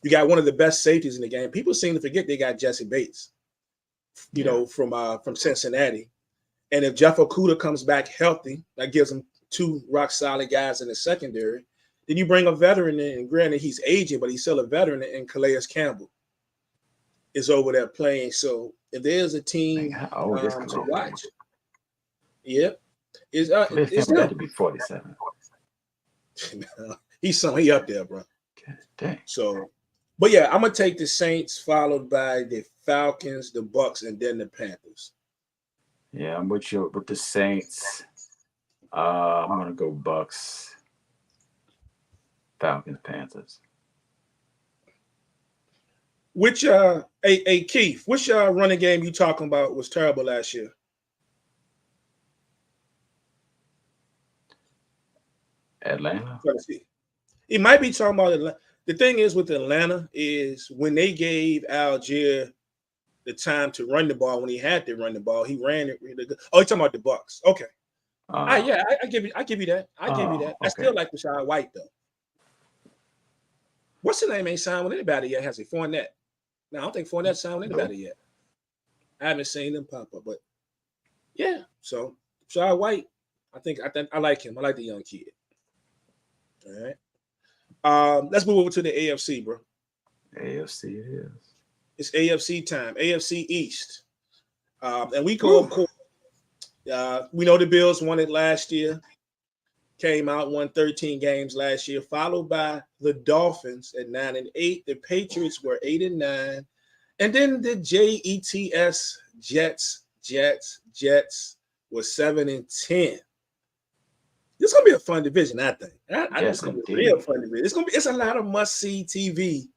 You got one of the best safeties in the game. People seem to forget they got Jesse Bates, from Cincinnati. And if Jeff Okudah comes back healthy, that gives them two rock solid guys in the secondary. Then you bring a veteran in, and granted he's aging, but he's still a veteran, in Calais Campbell is over there playing. So if there's a team to watch, yep, it's got to be 47. He up there, bro. God dang. So, but yeah, I'm gonna take the Saints, followed by the Falcons, the Bucks, and then the Panthers. Yeah, I'm with you with the Saints. I'm gonna go Bucks, Falcons, Panthers. Which Keith, which running game you talking about was terrible last year? Atlanta. He might be talking about Atlanta. The thing is with Atlanta is when they gave Algier the time to run the ball, when he had to run the ball, he ran it really good. Oh, you're talking about the Bucks. Okay. I give you that. I give you that. Okay. I still like Rashad White though. What's the name? Ain't signed with anybody yet, has he? Fournette. No, I don't think Fournette signed with anybody yet. I haven't seen them pop up, but yeah. So Rashad White, I think I like him. I like the young kid. All right. Let's move over to the AFC, bro. AFC it is. It's AFC time. AFC East. And we go, of course, we know the Bills won it last year. Came out, won 13 games last year, followed by the Dolphins at 9-8. The Patriots were 8-9. And then the Jets were 7-10. This is gonna be a fun division, I think. I think it's gonna be a real fun division. It's a lot of must-see TV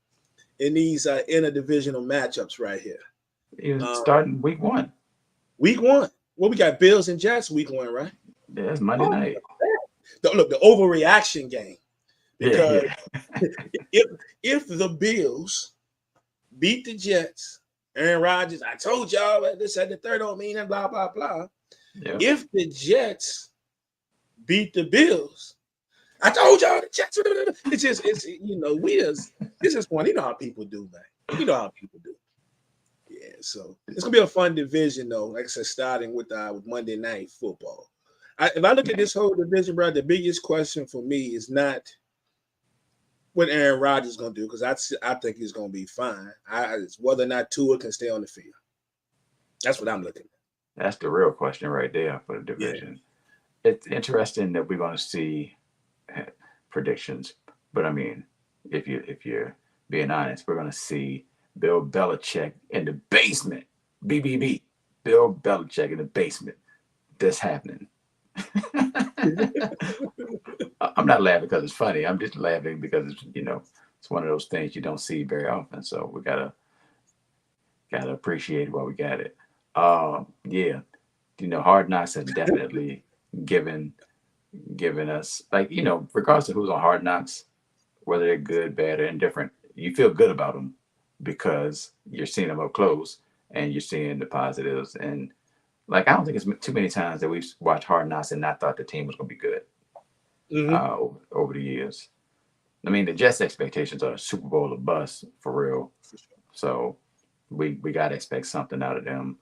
in these interdivisional matchups right here. Starting week 1. Week 1. Well, we got Bills and Jets week 1, right? Yeah, it's Monday night. Look, the overreaction game. Because if the Bills beat the Jets, Aaron Rodgers, I told y'all this at the third don't mean and blah, blah, blah. Yep. If the Jets beat the Bills, I told y'all the Jets. It's just one. You know how people do, man. You know how people do. Yeah, so it's gonna be a fun division, though. Like I said, starting with Monday Night Football. If I look at this whole division, bro, the biggest question for me is not what Aaron Rodgers is gonna do, because I think he's gonna be fine. It's whether or not Tua can stay on the field. That's what I'm looking at. That's the real question right there for the division. Yeah. It's interesting that we're gonna see predictions, but I mean, if you're being honest, we're gonna see Bill Belichick in the basement. BBB. Bill Belichick in the basement. This happening. I'm not laughing because it's funny. I'm just laughing because it's one of those things you don't see very often. So we gotta appreciate while we got it. Hard Knocks has definitely given us, regardless of who's on Hard Knocks, whether they're good, bad, or indifferent, you feel good about them because you're seeing them up close and you're seeing the positives. And I don't think it's too many times that we've watched Hard Knocks and not thought the team was going to be good over the years. I mean, the Jets' expectations are Super Bowl or bust for real. So we got to expect something out of them.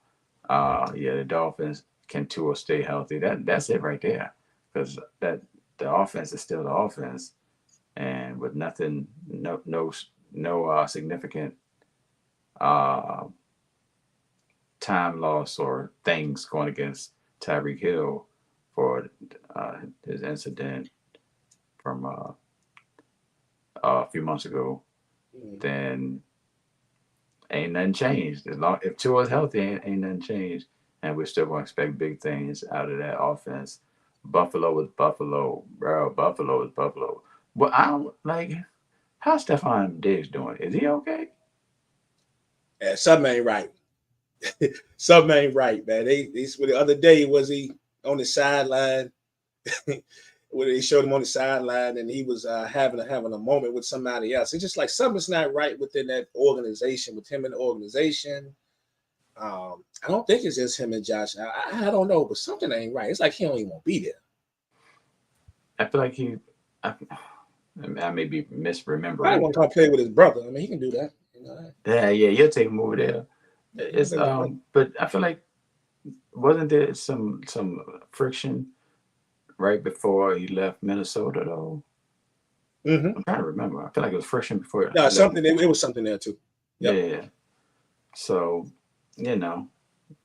The Dolphins, can Tua stay healthy? That's it right there, because the offense is still the offense, and with nothing, no significant time loss or things going against Tyreek Hill for his incident from a few months ago, then ain't nothing changed. If Tua's healthy, ain't nothing changed, and we're still going to expect big things out of that offense. Buffalo is Buffalo, bro. Buffalo is Buffalo. But I don't how's Stephon Diggs doing? Is he okay? Yeah, something ain't right. Something ain't right, man. The other day was he on the sideline where they showed him on the sideline and he was having a moment with somebody else. It's just like something's not right within that organization, with him in the organization. I don't think it's just him and Josh. I don't know, but something ain't right. It's like he don't even want to be there. I feel like I may be I don't misremembering. want to come play with his brother. I mean, he can do that. You know, Yeah, you'll take him over there. he can It's play with his brother. but I feel like wasn't there some friction right before he left Minnesota though? Mm-hmm. I'm trying to remember. I feel like it was friction before No, he left. something. It was something there too. Yep. Yeah. So, you know,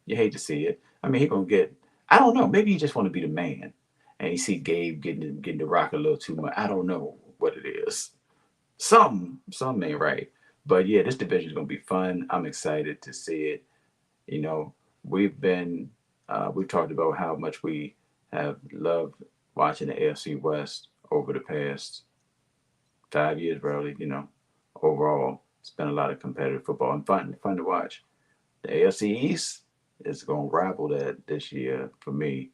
you hate to see it. I mean, he gonna get. I don't know. Maybe he just want to be the man, and he see Gabe getting the rock a little too much. I don't know what it is. Some ain't right. But yeah, this division is gonna be fun. I'm excited to see it. You know, we've talked about how much we have loved watching the AFC West over the past 5 years, probably. Overall, it's been a lot of competitive football and fun to watch. The AFC East is going to rival that this year for me.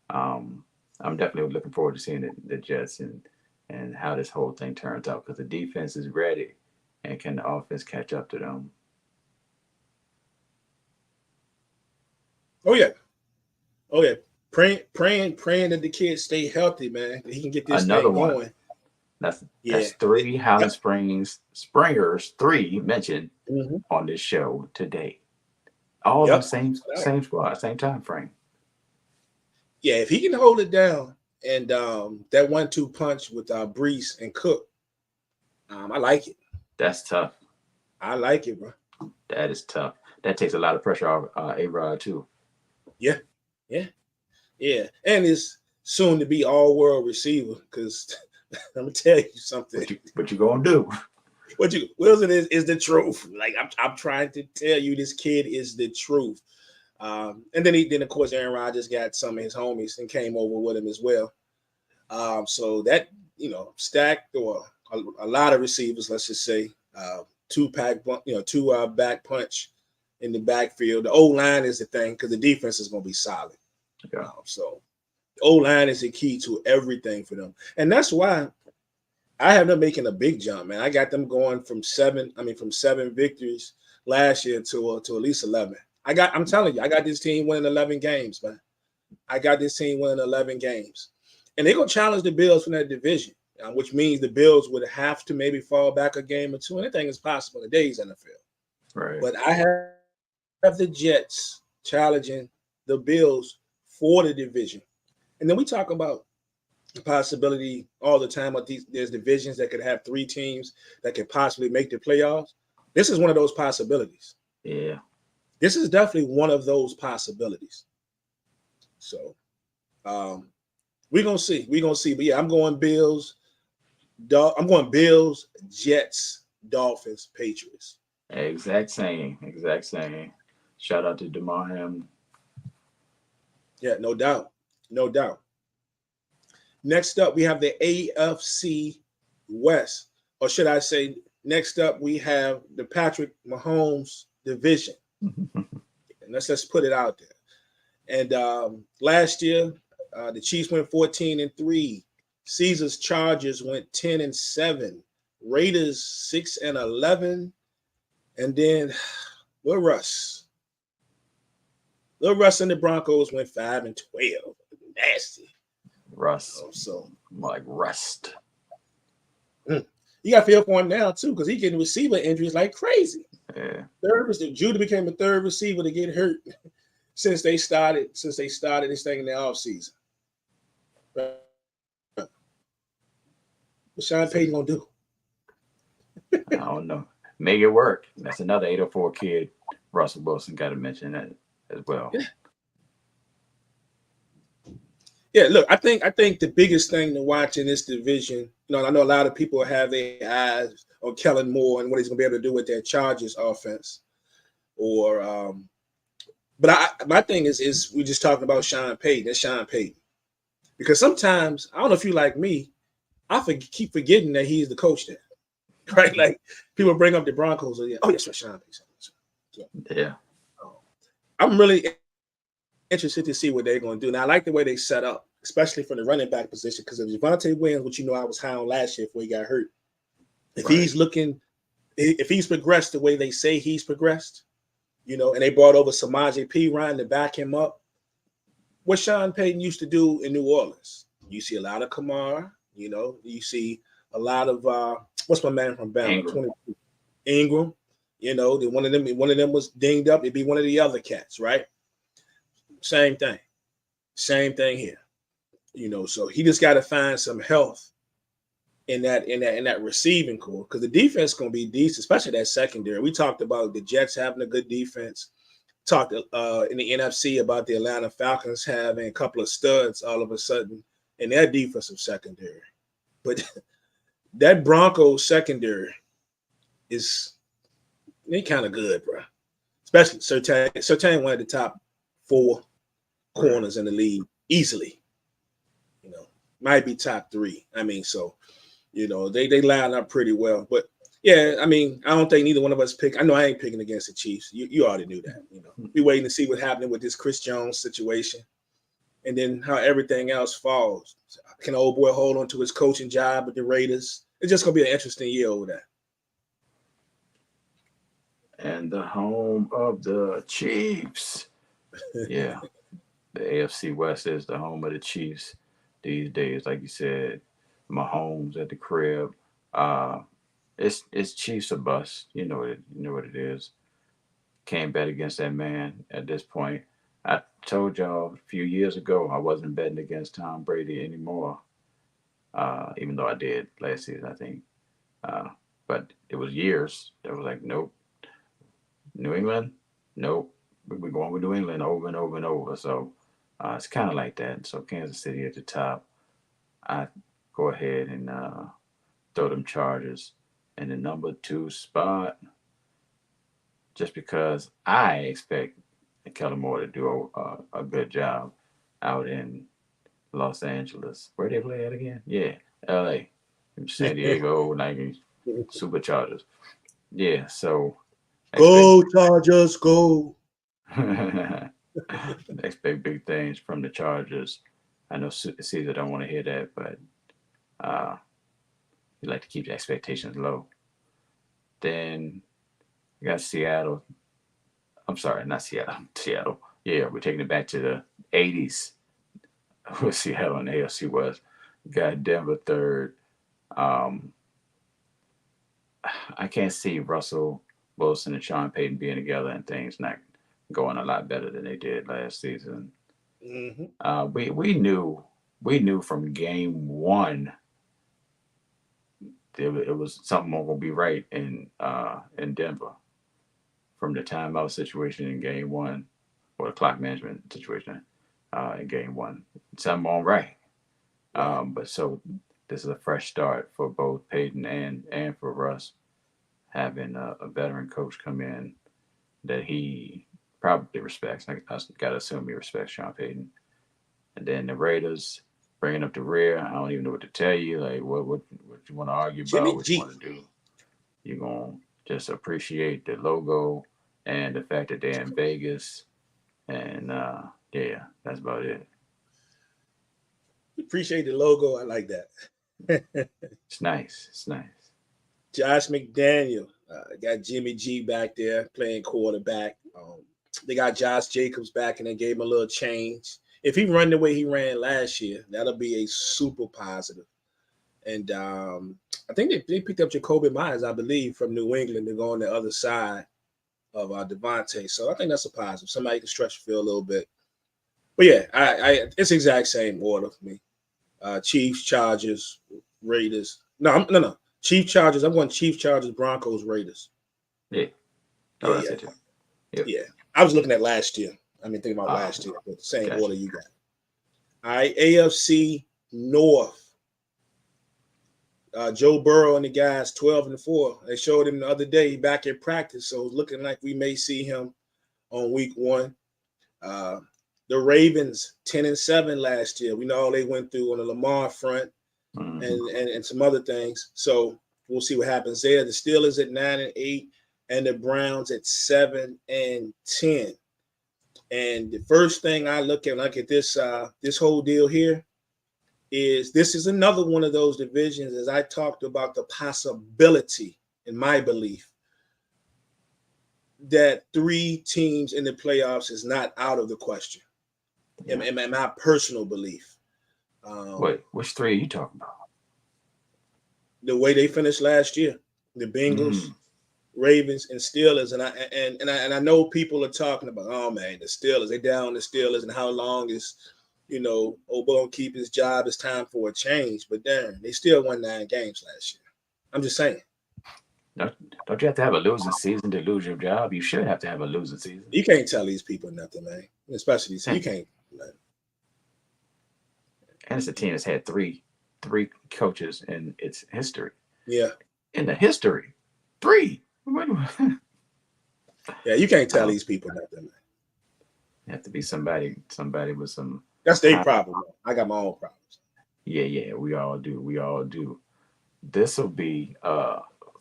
Um, I'm definitely looking forward to seeing the Jets and how this whole thing turns out because the defense is ready and can the offense catch up to them? Oh yeah. Oh yeah. Praying that the kids stay healthy, man. That he can get this Another thing one. going. That's Yeah. three Highland Yep. Springers, three mentioned Mm-hmm. on this show today. All of them Yep. same squad, same time frame. Yeah, if he can hold it down and that 1-2 punch with Brees and Cook, I like it. That's tough. I like it, bro. That is tough. That takes a lot of pressure off A-Rod too. Yeah, yeah, yeah. And it's soon to be all world receiver because I'm gonna tell you something. What you gonna do? Wilson is the truth. Like I'm trying to tell you, this kid is the truth. And then of course Aaron Rodgers got some of his homies and came over with him as well. So that stacked or a lot of receivers, let's just say, two back punch in the backfield. The O line is the thing because the defense is going to be solid. Yeah. So the O line is the key to everything for them, and that's why I have them making a big jump, man. I got them going from 7 victories last year to at least 11. I'm telling you, I got this team winning 11 games, man. I got this team winning 11 games. And they're going to challenge the Bills from that division, which means the Bills would have to maybe fall back a game or two. Anything is possible in today's NFL. Right. But I have the Jets challenging the Bills for the division. And then we talk about the possibility all the time of there's divisions that could have 3 teams that could possibly make the playoffs. This is one of those possibilities. Yeah. This is definitely one of those possibilities. So we're gonna see. But yeah, I'm going Bills, Jets, Dolphins, Patriots. Exact same. Shout out to Damar Hamlin. Yeah, no doubt. Next up, we have the AFC West. Or should I say, next up, we have the Patrick Mahomes division. And let's put it out there. And last year, the Chiefs went 14-3. Caesars Chargers went 10-7. Raiders 6-11. And then Lil Russ and the Broncos went 5-12. Nasty. Russ. So More like rust. You got to feel for him now too, because he's getting receiver injuries like crazy. Yeah. Judah became the third receiver to get hurt since they started this thing in the offseason. What Sean Payton gonna do? I don't know. Make it work. That's another 804 kid. Russell Wilson got to mention that as well. Yeah, look, I think the biggest thing to watch in this division, I know a lot of people have their eyes on Kellen Moore and what he's going to be able to do with that Chargers offense. But my thing is we just talking about Sean Payton. That's Sean Payton. Because sometimes, I don't know if you like me, I keep forgetting that he's the coach there. Right? Like, people bring up the Broncos. Oh, that's what Sean Payton. So, yeah. I'm really interested to see what they're going to do. Now, I like the way they set up, especially for the running back position, because if Javonte Williams, which I was high on last year before he got hurt, if he's progressed the way they say he's progressed, and they brought over Samaje Perine to back him up. What Sean Payton used to do in New Orleans, you see a lot of Kamara, you see a lot of what's my man from Bama, Ingram. One of them was dinged up. It'd be one of the other cats, right? Same thing here. So he just got to find some health in that receiving core, because the defense is going to be decent, especially that secondary. We talked about the Jets having a good defense. Talked in the NFC about the Atlanta Falcons having a couple of studs all of a sudden in their defensive secondary. But that Broncos secondary is kind of good, bro. Especially Surtain, one of the top 4 corners in the league easily. Might be top 3. They line up pretty well. But yeah, I don't think neither one of us pick. I know I ain't picking against the Chiefs. You already knew that. We waiting to see what happening with this Chris Jones situation, and then how everything else falls. Can old boy hold on to his coaching job with the Raiders? It's just gonna be an interesting year over there. And the home of the Chiefs. Yeah, the AFC West is the home of the Chiefs these days. Like you said, Mahomes at the crib. It's Chiefs or bust. You know what it is. Can't bet against that man at this point. I told y'all a few years ago I wasn't betting against Tom Brady anymore. Even though I did last season, I think. But it was years. It was like, nope. New England, nope. We're going with New England over and over and over. So it's kind of like that. So Kansas City at the top. I go ahead and throw them Chargers in the number 2 spot, just because I expect Kellen Moore to do a good job out in Los Angeles. Where they play at again? Yeah, L.A., San Diego, Nike Superchargers. Yeah, so go Chargers, go. Expect big things from the Chargers. I know Caesar don't want to hear that, but you like to keep the expectations low. Then you got Seattle. I'm sorry, not Seattle. Seattle. Yeah, we're taking it back to the 80s with Seattle and AFC West. Got Denver third. I can't see Russell Wilson and Sean Payton being together and things not going a lot better than they did last season. Mm-hmm. We knew from game 1 it was something going to be right in Denver, from the timeout situation in game 1, or the clock management situation in game 1. Something all right. But so this is a fresh start for both Peyton and for Russ, having a veteran coach come in that he probably respects. I got to assume he respects Sean Payton. And then the Raiders bringing up the rear. I don't even know what to tell you. Like, what you want to argue about, what you want to do. You're going to just appreciate the logo and the fact that they're in Vegas. And, yeah, that's about it. Appreciate the logo. I like that. It's nice. Josh McDaniel. Got Jimmy G back there playing quarterback. They got Josh Jacobs back, and they gave him a little change. If he run the way he ran last year, that'll be a super positive. And I think they picked up Jacoby Myers, I believe, from New England to go on the other side of Devontae. So I think that's a positive. Somebody can stretch the field a little bit. But yeah, it's the exact same order for me. Chiefs, Chargers, Raiders. No. Chiefs, Chargers. I'm going Chiefs, Chargers, Broncos, Raiders. Yeah. Yeah. I was looking at last year. Thinking about last year, but the same order you got. All right, AFC North. Joe Burrow and the guys 12-4. They showed him the other day back in practice, so it's looking like we may see him on week 1. The Ravens 10-7 last year. We know all they went through on the Lamar front, and some other things. So we'll see what happens there. The Steelers at 9-8, and the Browns at 7-10. And the first thing I look at this whole deal here is this is another one of those divisions, as I talked about the possibility, in my belief, that 3 teams in the playoffs is not out of the question. Yeah. In my personal belief. Wait, which 3 are you talking about? The way they finished last year, the Bengals, Ravens, and Steelers, and I know people are talking about, oh man, the Steelers, they down the Steelers, and how long is Obo gonna keep his job? It's time for a change. But damn, they still won 9 games last year. I'm just saying. Don't you have to have a losing season to lose your job? You should have to have a losing season. You can't tell these people nothing, man. Especially you can't. Man. And it's a team that's had three coaches in its history. Yeah. In the history, 3. Yeah, you can't tell these people nothing, man. You have to be somebody with some. That's their problem. Man. I got my own problems. Yeah, we all do. This will be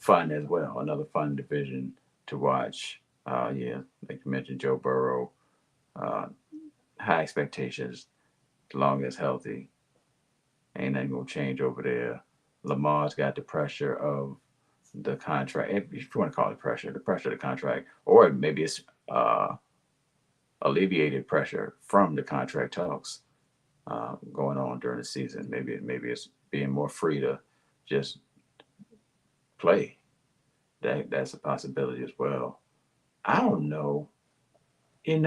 fun as well. Another fun division to watch. Yeah, like you mentioned, Joe Burrow. High expectations, as long as healthy. Ain't nothing gonna change over there. Lamar's got the pressure of the contract, if you want to call it pressure, the pressure of the contract, or maybe it's alleviated pressure from the contract talks going on during the season. Maybe it's being more free to just play. That's a possibility as well. I don't know. In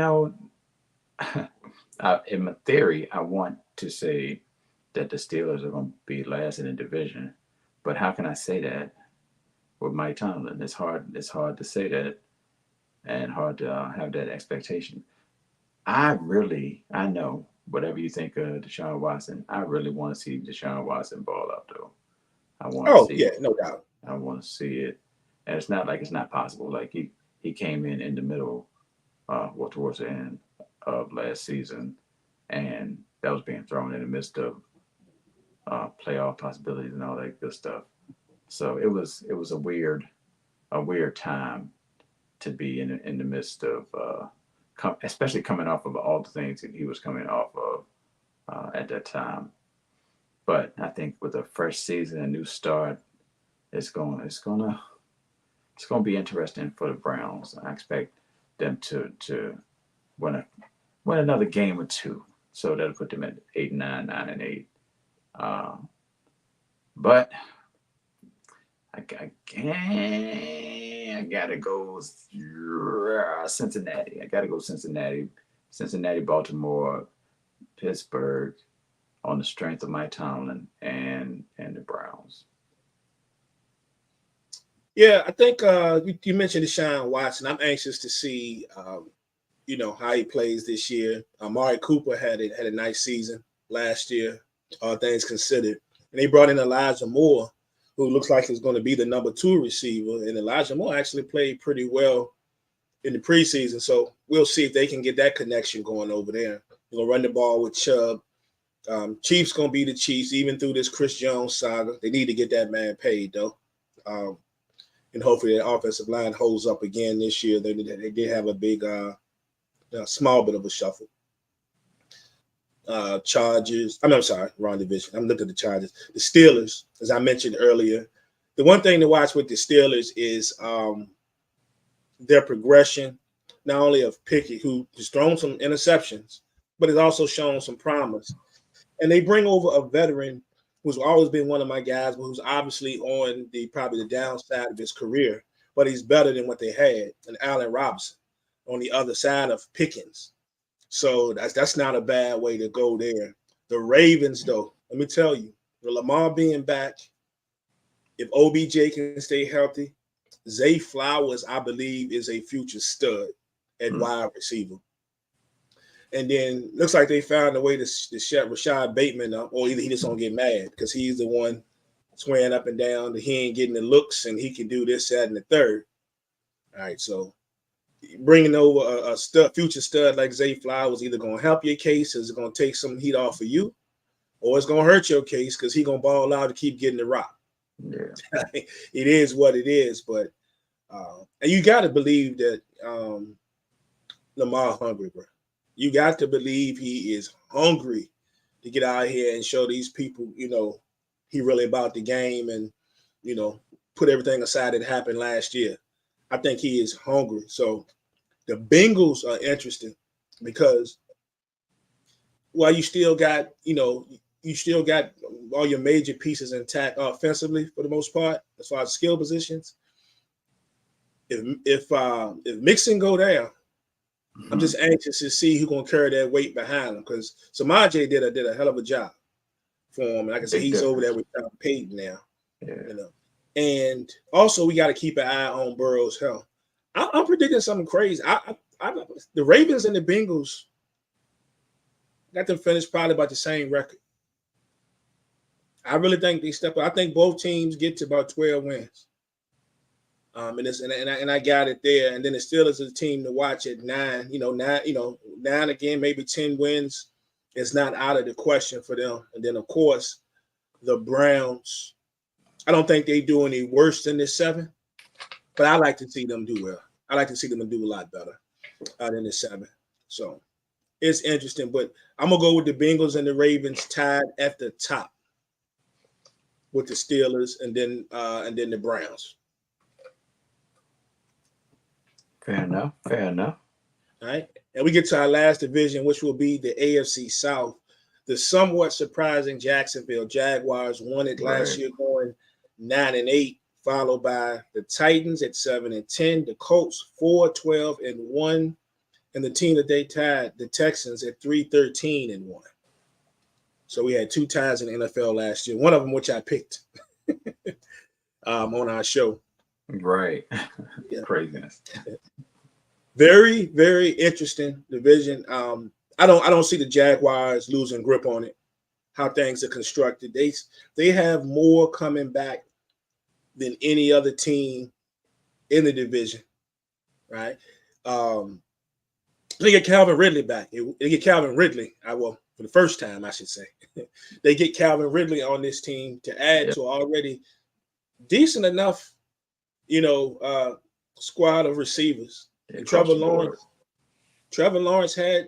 my theory, I want to say that the Steelers are going to be last in the division, but how can I say that with Mike Tomlin? It's hard to say that, and hard to have that expectation. I know whatever you think of Deshaun Watson, I really want to see Deshaun Watson ball up though. I want to see it. No doubt. I want to see it, and it's not like it's not possible. Like he came in the middle, towards the end of last season, and that was being thrown in the midst of playoff possibilities and all that good stuff. So it was a weird time to be in the midst of, especially coming off of all the things that he was coming off of at that time. But I think with a fresh season, a new start, it's gonna be interesting for the Browns. I expect them to win another game or 2, so that'll put them at 8-9, 9-8. But I gotta go Cincinnati. I gotta go Cincinnati, Baltimore, Pittsburgh, on the strength of Mike Tomlin and the Browns. Yeah, I think you mentioned Deshaun Watson. I'm anxious to see how he plays this year. Amari Cooper had a nice season last year, all things considered. And they brought in Elijah Moore, who looks like he's going to be the number 2 receiver. And Elijah Moore actually played pretty well in the preseason. So we'll see if they can get that connection going over there. They're going to run the ball with Chubb. Chiefs going to be the Chiefs, even through this Chris Jones saga. They need to get that man paid, though. And hopefully the offensive line holds up again this year. They did have a big, small bit of a shuffle. Chargers. I'm sorry, wrong division. I'm looking at the Chargers. The Steelers, as I mentioned earlier. The one thing to watch with the Steelers is their progression, not only of Pickett, who has thrown some interceptions, but has also shown some promise. And they bring over a veteran who's always been one of my guys, but who's obviously on probably the downside of his career, but he's better than what they had, and Allen Robinson on the other side of Pickens. So that's not a bad way to go there. The Ravens, though, let me tell you, with Lamar being back, if OBJ can stay healthy, Zay Flowers, I believe, is a future stud at wide receiver. And then looks like they found a way to shut Rashad Bateman up, or either he just don't get mad because he's the one swearing up and down that he ain't getting the looks and he can do this, that, and the third. All right, so bringing over a future stud like Zay Flowers either going to help your case, is going to take some heat off of you, or it's going to hurt your case because he's going to ball out to keep getting the rock. Yeah. It is what it is, but and you got to believe that Lamar hungry, bro. You got to believe he is hungry to get out here and show these people, he really about the game and, put everything aside that happened last year. I think he is hungry. So the Bengals are interesting because while you still got, you still got all your major pieces intact offensively for the most part, as far as skill positions. If Mixon go down, I'm just anxious to see who's gonna carry that weight behind him because Samaje did a hell of a job for him. And like I said, he's over there with Tom Payton now. Yeah. And also we got to keep an eye on Burrow's health. I'm predicting something crazy. The Ravens and the Bengals got them finished probably about the same record. I really think they step up. I think both teams get to about 12 wins. And I got it there. And then the Steelers is a team to watch at 9. 9 again, maybe 10 wins. It's not out of the question for them. And then of course, the Browns. I don't think they do any worse than this 7, but I like to see them do well. I like to see them do a lot better than the 7. So it's interesting, but I'm gonna go with the Bengals and the Ravens tied at the top with the Steelers and then the Browns. Fair enough. All right. And we get to our last division, which will be the AFC South. The somewhat surprising Jacksonville Jaguars won it last year, going 9-8, followed by the Titans at 7-10, the Colts 4-12-1, and the team that they tied, the Texans, at 3-13-1. So we had 2 ties in the NFL last year. One of them, which I picked on our show. Right. Yeah. Craziness. Very, very interesting division. I don't see the Jaguars losing grip on it. How things are constructed, they have more coming back than any other team in the division, right? They get Calvin Ridley back. They get Calvin Ridley. For the first time, I should say. They get Calvin Ridley on this team to add to already decent enough, squad of receivers. And Trevor Lawrence had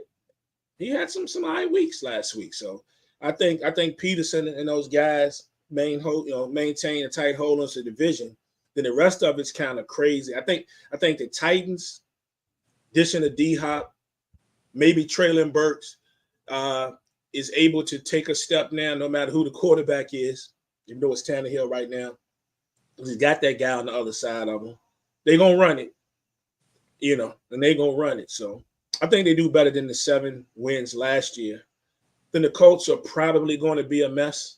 some high weeks last week. So I think Peterson and those guys maintain a tight hold on the division. Then the rest of it's kind of crazy. I think the Titans, dishing the D-Hop, maybe Treylon Burks is able to take a step now, no matter who the quarterback is. Even though it's Tannehill right now, he's got that guy on the other side of him. They're gonna run it, and they're gonna run it. So I think they do better than the 7 wins last year. Then the Colts are probably going to be a mess.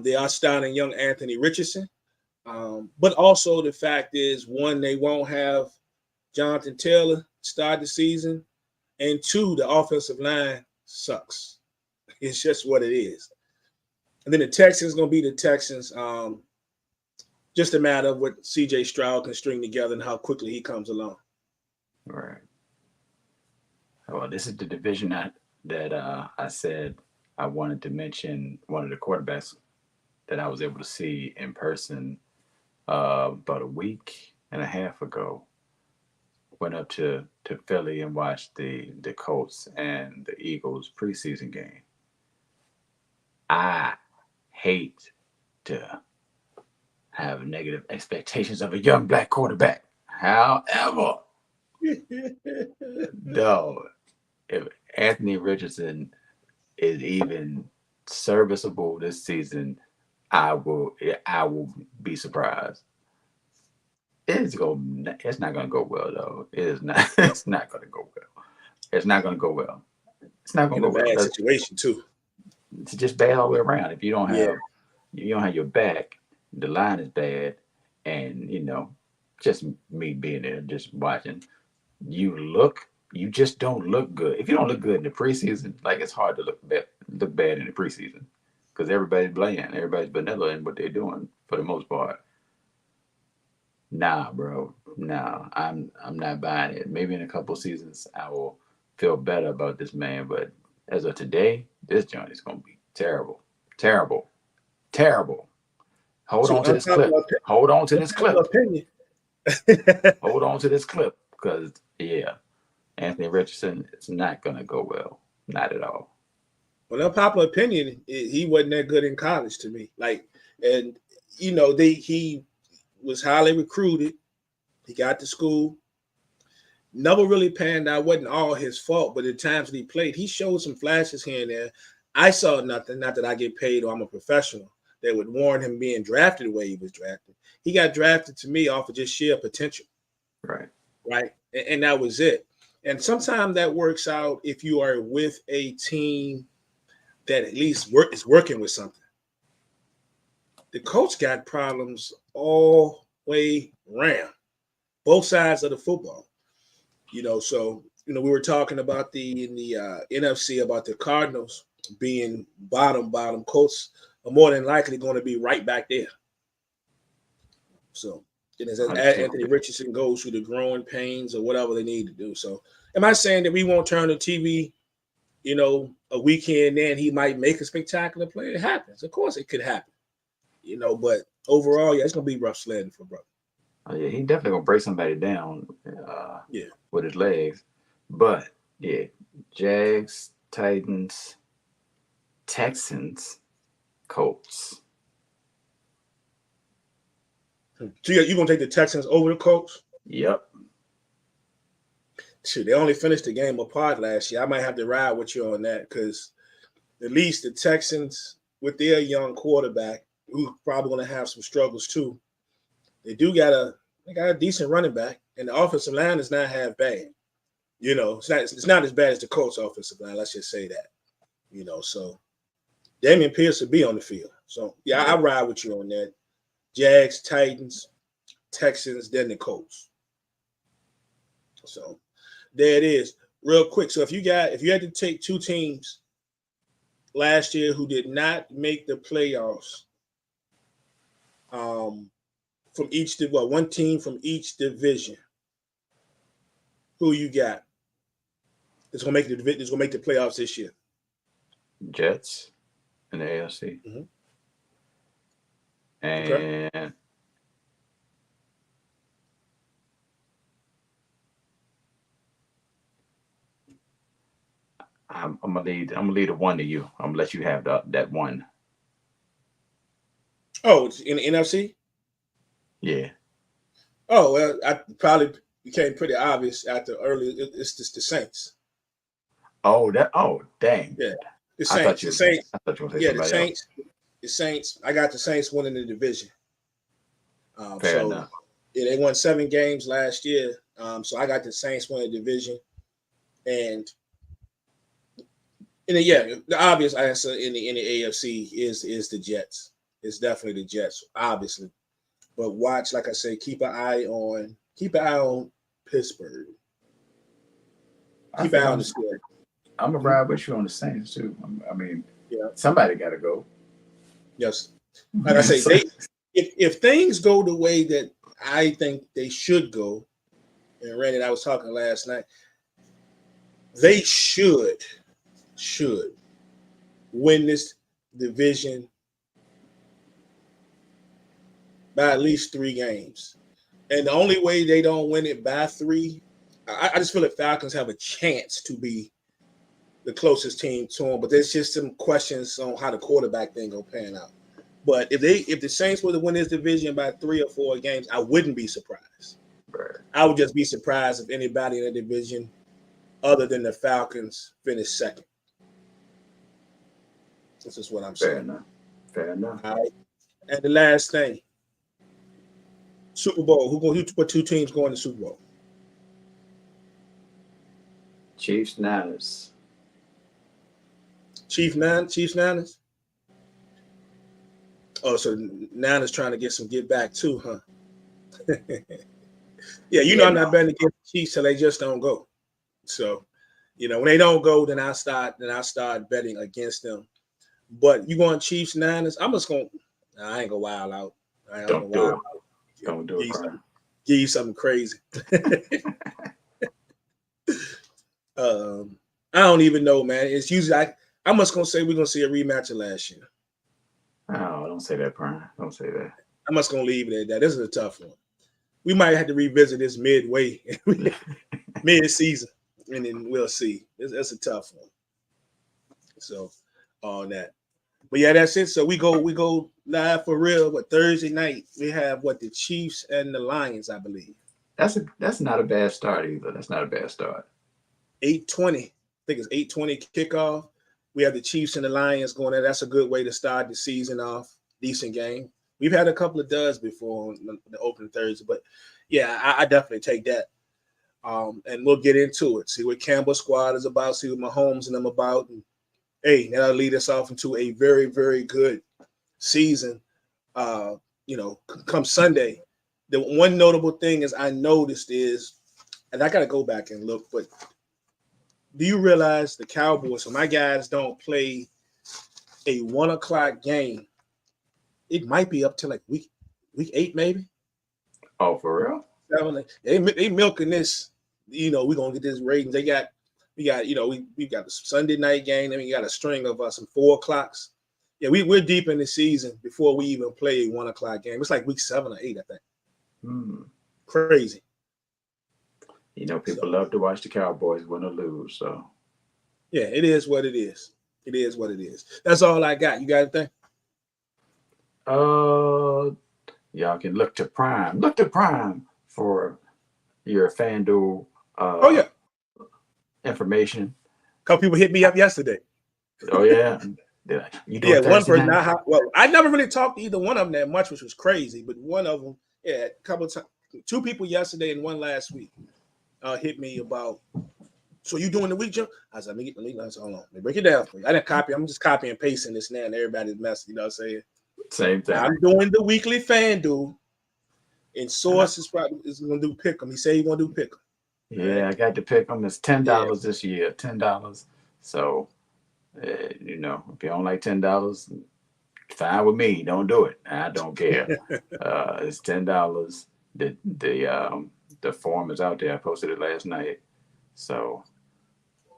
They are starting young Anthony Richardson. But also the fact is, 1, they won't have Jonathan Taylor start the season. And 2, the offensive line sucks. It's just what it is. And then the Texans going to be the Texans. Just a matter of what C.J. Stroud can string together and how quickly he comes along. Right. Well, this is the division that I said I wanted to mention one of the quarterbacks that I was able to see in person about a week and a half ago. Went up to Philly and watched the Colts and the Eagles preseason game. I hate to have negative expectations of a young black quarterback. However, no, if Anthony Richardson is even serviceable this season, I will be surprised. It's not going to go well though. It is not. It's not going to go well. It's not going to go well. It's not going to go well. In a bad situation too. It's just bad all the way around. If you don't have your back, the line is bad, and just me being there, just watching, you just don't look good. If you don't look good in the preseason, like it's hard to look bad in the preseason because everybody's bland, everybody's vanilla in what they're doing for the most part. Nah, bro. No, I'm not buying it. Maybe in a couple seasons I will feel better about this man, but as of today, this joint is gonna be terrible. Terrible. Terrible. Hold on to this clip. Hold on to this clip. Hold on to this clip. Because Anthony Richardson is not gonna go well. Not at all. Well, unpopular opinion, he wasn't that good in college to me. He was highly recruited, He got to school. Never really panned out. Wasn't all his fault, but at times that he played, he showed some flashes here and there. I saw nothing. Not that I get paid or I'm a professional that would warrant him being drafted the way he was drafted. He got drafted to me off of just sheer potential. Right. Right. And that was it. And sometimes that works out if you are with a team that at least is working with something. The coach got problems all way around, both sides of the football. So we were talking about in the NFC about the Cardinals being bottom. Colts are more than likely going to be right back there. So, as Anthony Richardson goes through the growing pains or whatever they need to do. So, am I saying that we won't turn the TV, a weekend then he might make a spectacular play? It happens. Of course, it could happen. But overall, yeah, it's going to be rough sledding for brother. Oh, yeah, he definitely going to break somebody down with his legs. But, yeah, Jags, Titans, Texans, Colts. So you're going to take the Texans over the Colts? Yep. Shoot, they only finished the game apart last year. I might have to ride with you on that because at least the Texans, with their young quarterback, who's probably going to have some struggles too, they got a decent running back, and the offensive line is not half bad. It's not as bad as the Colts offensive line. Let's just say that. So Damian Pierce will be on the field. So yeah, I ride with you on that. Jags, Titans, Texans, then the Colts. So there it is. Real quick. So if you had to take two teams last year who did not make the playoffs, from each one team from each division, who you got? It's gonna make the division. It's gonna make the playoffs this year. Jets in the AFC. Mm-hmm. And I'm gonna lead a one to you. I'm gonna let you have that one. Oh, it's in the NFC? Yeah. Oh, well, I probably became pretty obvious after early. It's just the Saints. Oh, dang. Yeah, the Saints. The Saints. I thought you were saying the Saints. Else. The Saints. I got the Saints winning the division. Fair enough. Yeah, they won 7 games last year. So I got the Saints winning the division, and the obvious answer in the AFC is the Jets. It's definitely the Jets, obviously. But watch, like I say, keep an eye on Pittsburgh. Keep an eye on the score. I'm gonna ride with you on the Saints too. I mean, somebody got to go. Yes, like I say, if things go the way that I think they should go, and Randy and I was talking last night, they should win this division by at least 3 games. And the only way they don't win it by 3, I just feel like Falcons have a chance to be the closest team to them. But there's just some questions on how the quarterback thing go pan out. But if the Saints were to win this division by 3 or 4 games, I wouldn't be surprised. Right. I would just be surprised if anybody in the division other than the Falcons finished second. This is what I'm saying. Fair enough. All right. And the last thing, Super Bowl. What 2 teams going to Super Bowl? Chiefs, Niners. Chiefs, Niners. Oh, so Niners trying to get some get back too, huh? Yeah, I'm not betting against the Chiefs till they just don't go. So, when they don't go, then I start betting against them. But you going Chiefs, Niners? I'm just going. I ain't gonna wild out. Don't do it. Don't do it. Give you something crazy. I don't even know, man. It's usually I'm just gonna say we're gonna see a rematch of last year. Oh, don't say that, Brian. Don't say that. I'm just gonna leave it at that. This is a tough one. We might have to revisit this midway, mid-season, and then we'll see. That's a tough one. So, on that. But yeah, that's it. So we go live for real. But Thursday night we have the Chiefs and the Lions, I believe. That's not a bad start either. That's not a bad start. 8:20. I think it's 8:20 kickoff. We have the Chiefs and the Lions going there. That's a good way to start the season off. Decent game. We've had a couple of duds before on the opening Thursday, but yeah, I definitely take that. And we'll get into it. See what Campbell's squad is about. See what Mahomes and them about. And hey, that'll lead us off into a very, very good season. Come Sunday. The one notable thing is I noticed is, and I got to go back and look, but do you realize the Cowboys, so my guys don't play a 1:00 game? It might be up to like week 8, maybe. Oh, for real? 7. They milking this. We're gonna get this ratings. We got the Sunday night game, then we got a string of some 4 o'clocks. Yeah, we're deep in the season before we even play a 1:00 game. It's like week 7 or 8, I think. Crazy. People love to watch the Cowboys win or lose. So yeah, it is what it is. It is what it is. That's all I got. You got anything? Y'all can look to Prime. Look to Prime for your FanDuel information. A couple people hit me up yesterday. Oh yeah. One person. I never really talked to either one of them that much, which was crazy. But one of them, a couple of times, 2 people yesterday and one last week, hit me about. So you doing the week, Jim? I said, let me hold on. Let me break it down for you. I didn't copy. I'm just copying and pasting this now, and everybody's messing. You know what I'm saying? Same thing. I'm doing the weekly FanDuel, and Source is going to do Pick'em. He said he's going to do Pick'em. Yeah, I got to Pick'em. It's $10 this year. $10. So, if you don't like $10, fine with me. Don't do it. I don't care. It's $10. The form is out there. I posted it last night. So,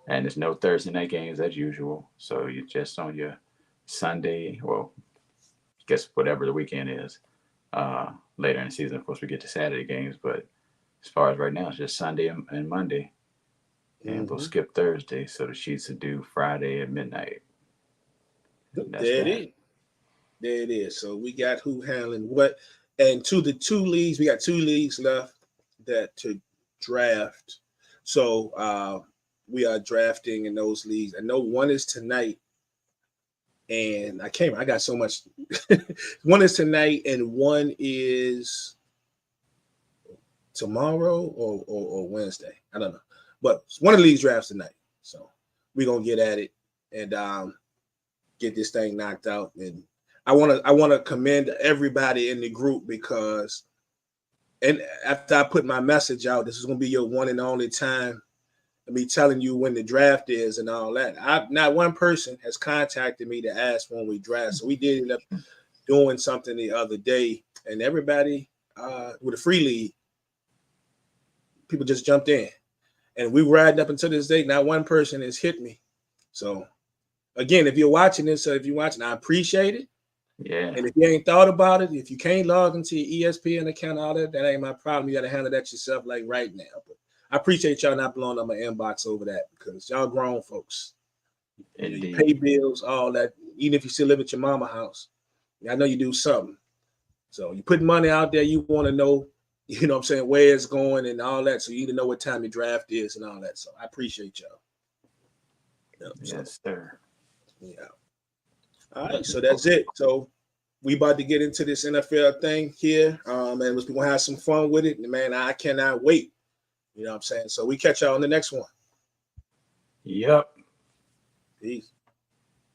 and there's no Thursday night games as usual. So you're just on your Sunday. Well, I guess whatever the weekend is. Later in the season, of course, we get to Saturday games. But as far as right now, it's just Sunday and Monday. And we'll skip Thursday. So the Sheets will do Friday at midnight. There it is. So we got who handling what. And to the 2 leagues, we got 2 leagues left to draft. So we are drafting in those leagues. I know one is tonight. And I got so much. One is tonight and one is tomorrow or Wednesday. I don't know. But one of the leagues drafts tonight. So we're going to get at it and get this thing knocked out. And I want to commend everybody in the group because after I put my message out, this is going to be your one and only time of me telling you when the draft is and all that. Not one person has contacted me to ask when we draft. So we did end up doing something the other day, and everybody with a free league, people just jumped in. And we riding up until this day. Not one person has hit me. So again, if you're watching this, I appreciate it. Yeah. And if you ain't thought about it, if you can't log into your ESPN account, all that ain't my problem. You got to handle that yourself, like right now. But I appreciate y'all not blowing up my inbox over that because y'all grown folks. You pay bills, all that. Even if you still live at your mama house, I know you do something. So you put money out there, you want to know, you know what I'm saying, where it's going and all that. So you need to know what time your draft is and all that. So I appreciate y'all. Yes, sir. Yeah. All right, so that's it. So we about to get into this NFL thing here. And we're gonna have some fun with it. And man, I cannot wait. You know what I'm saying? So we catch y'all on the next one. Yep. Peace.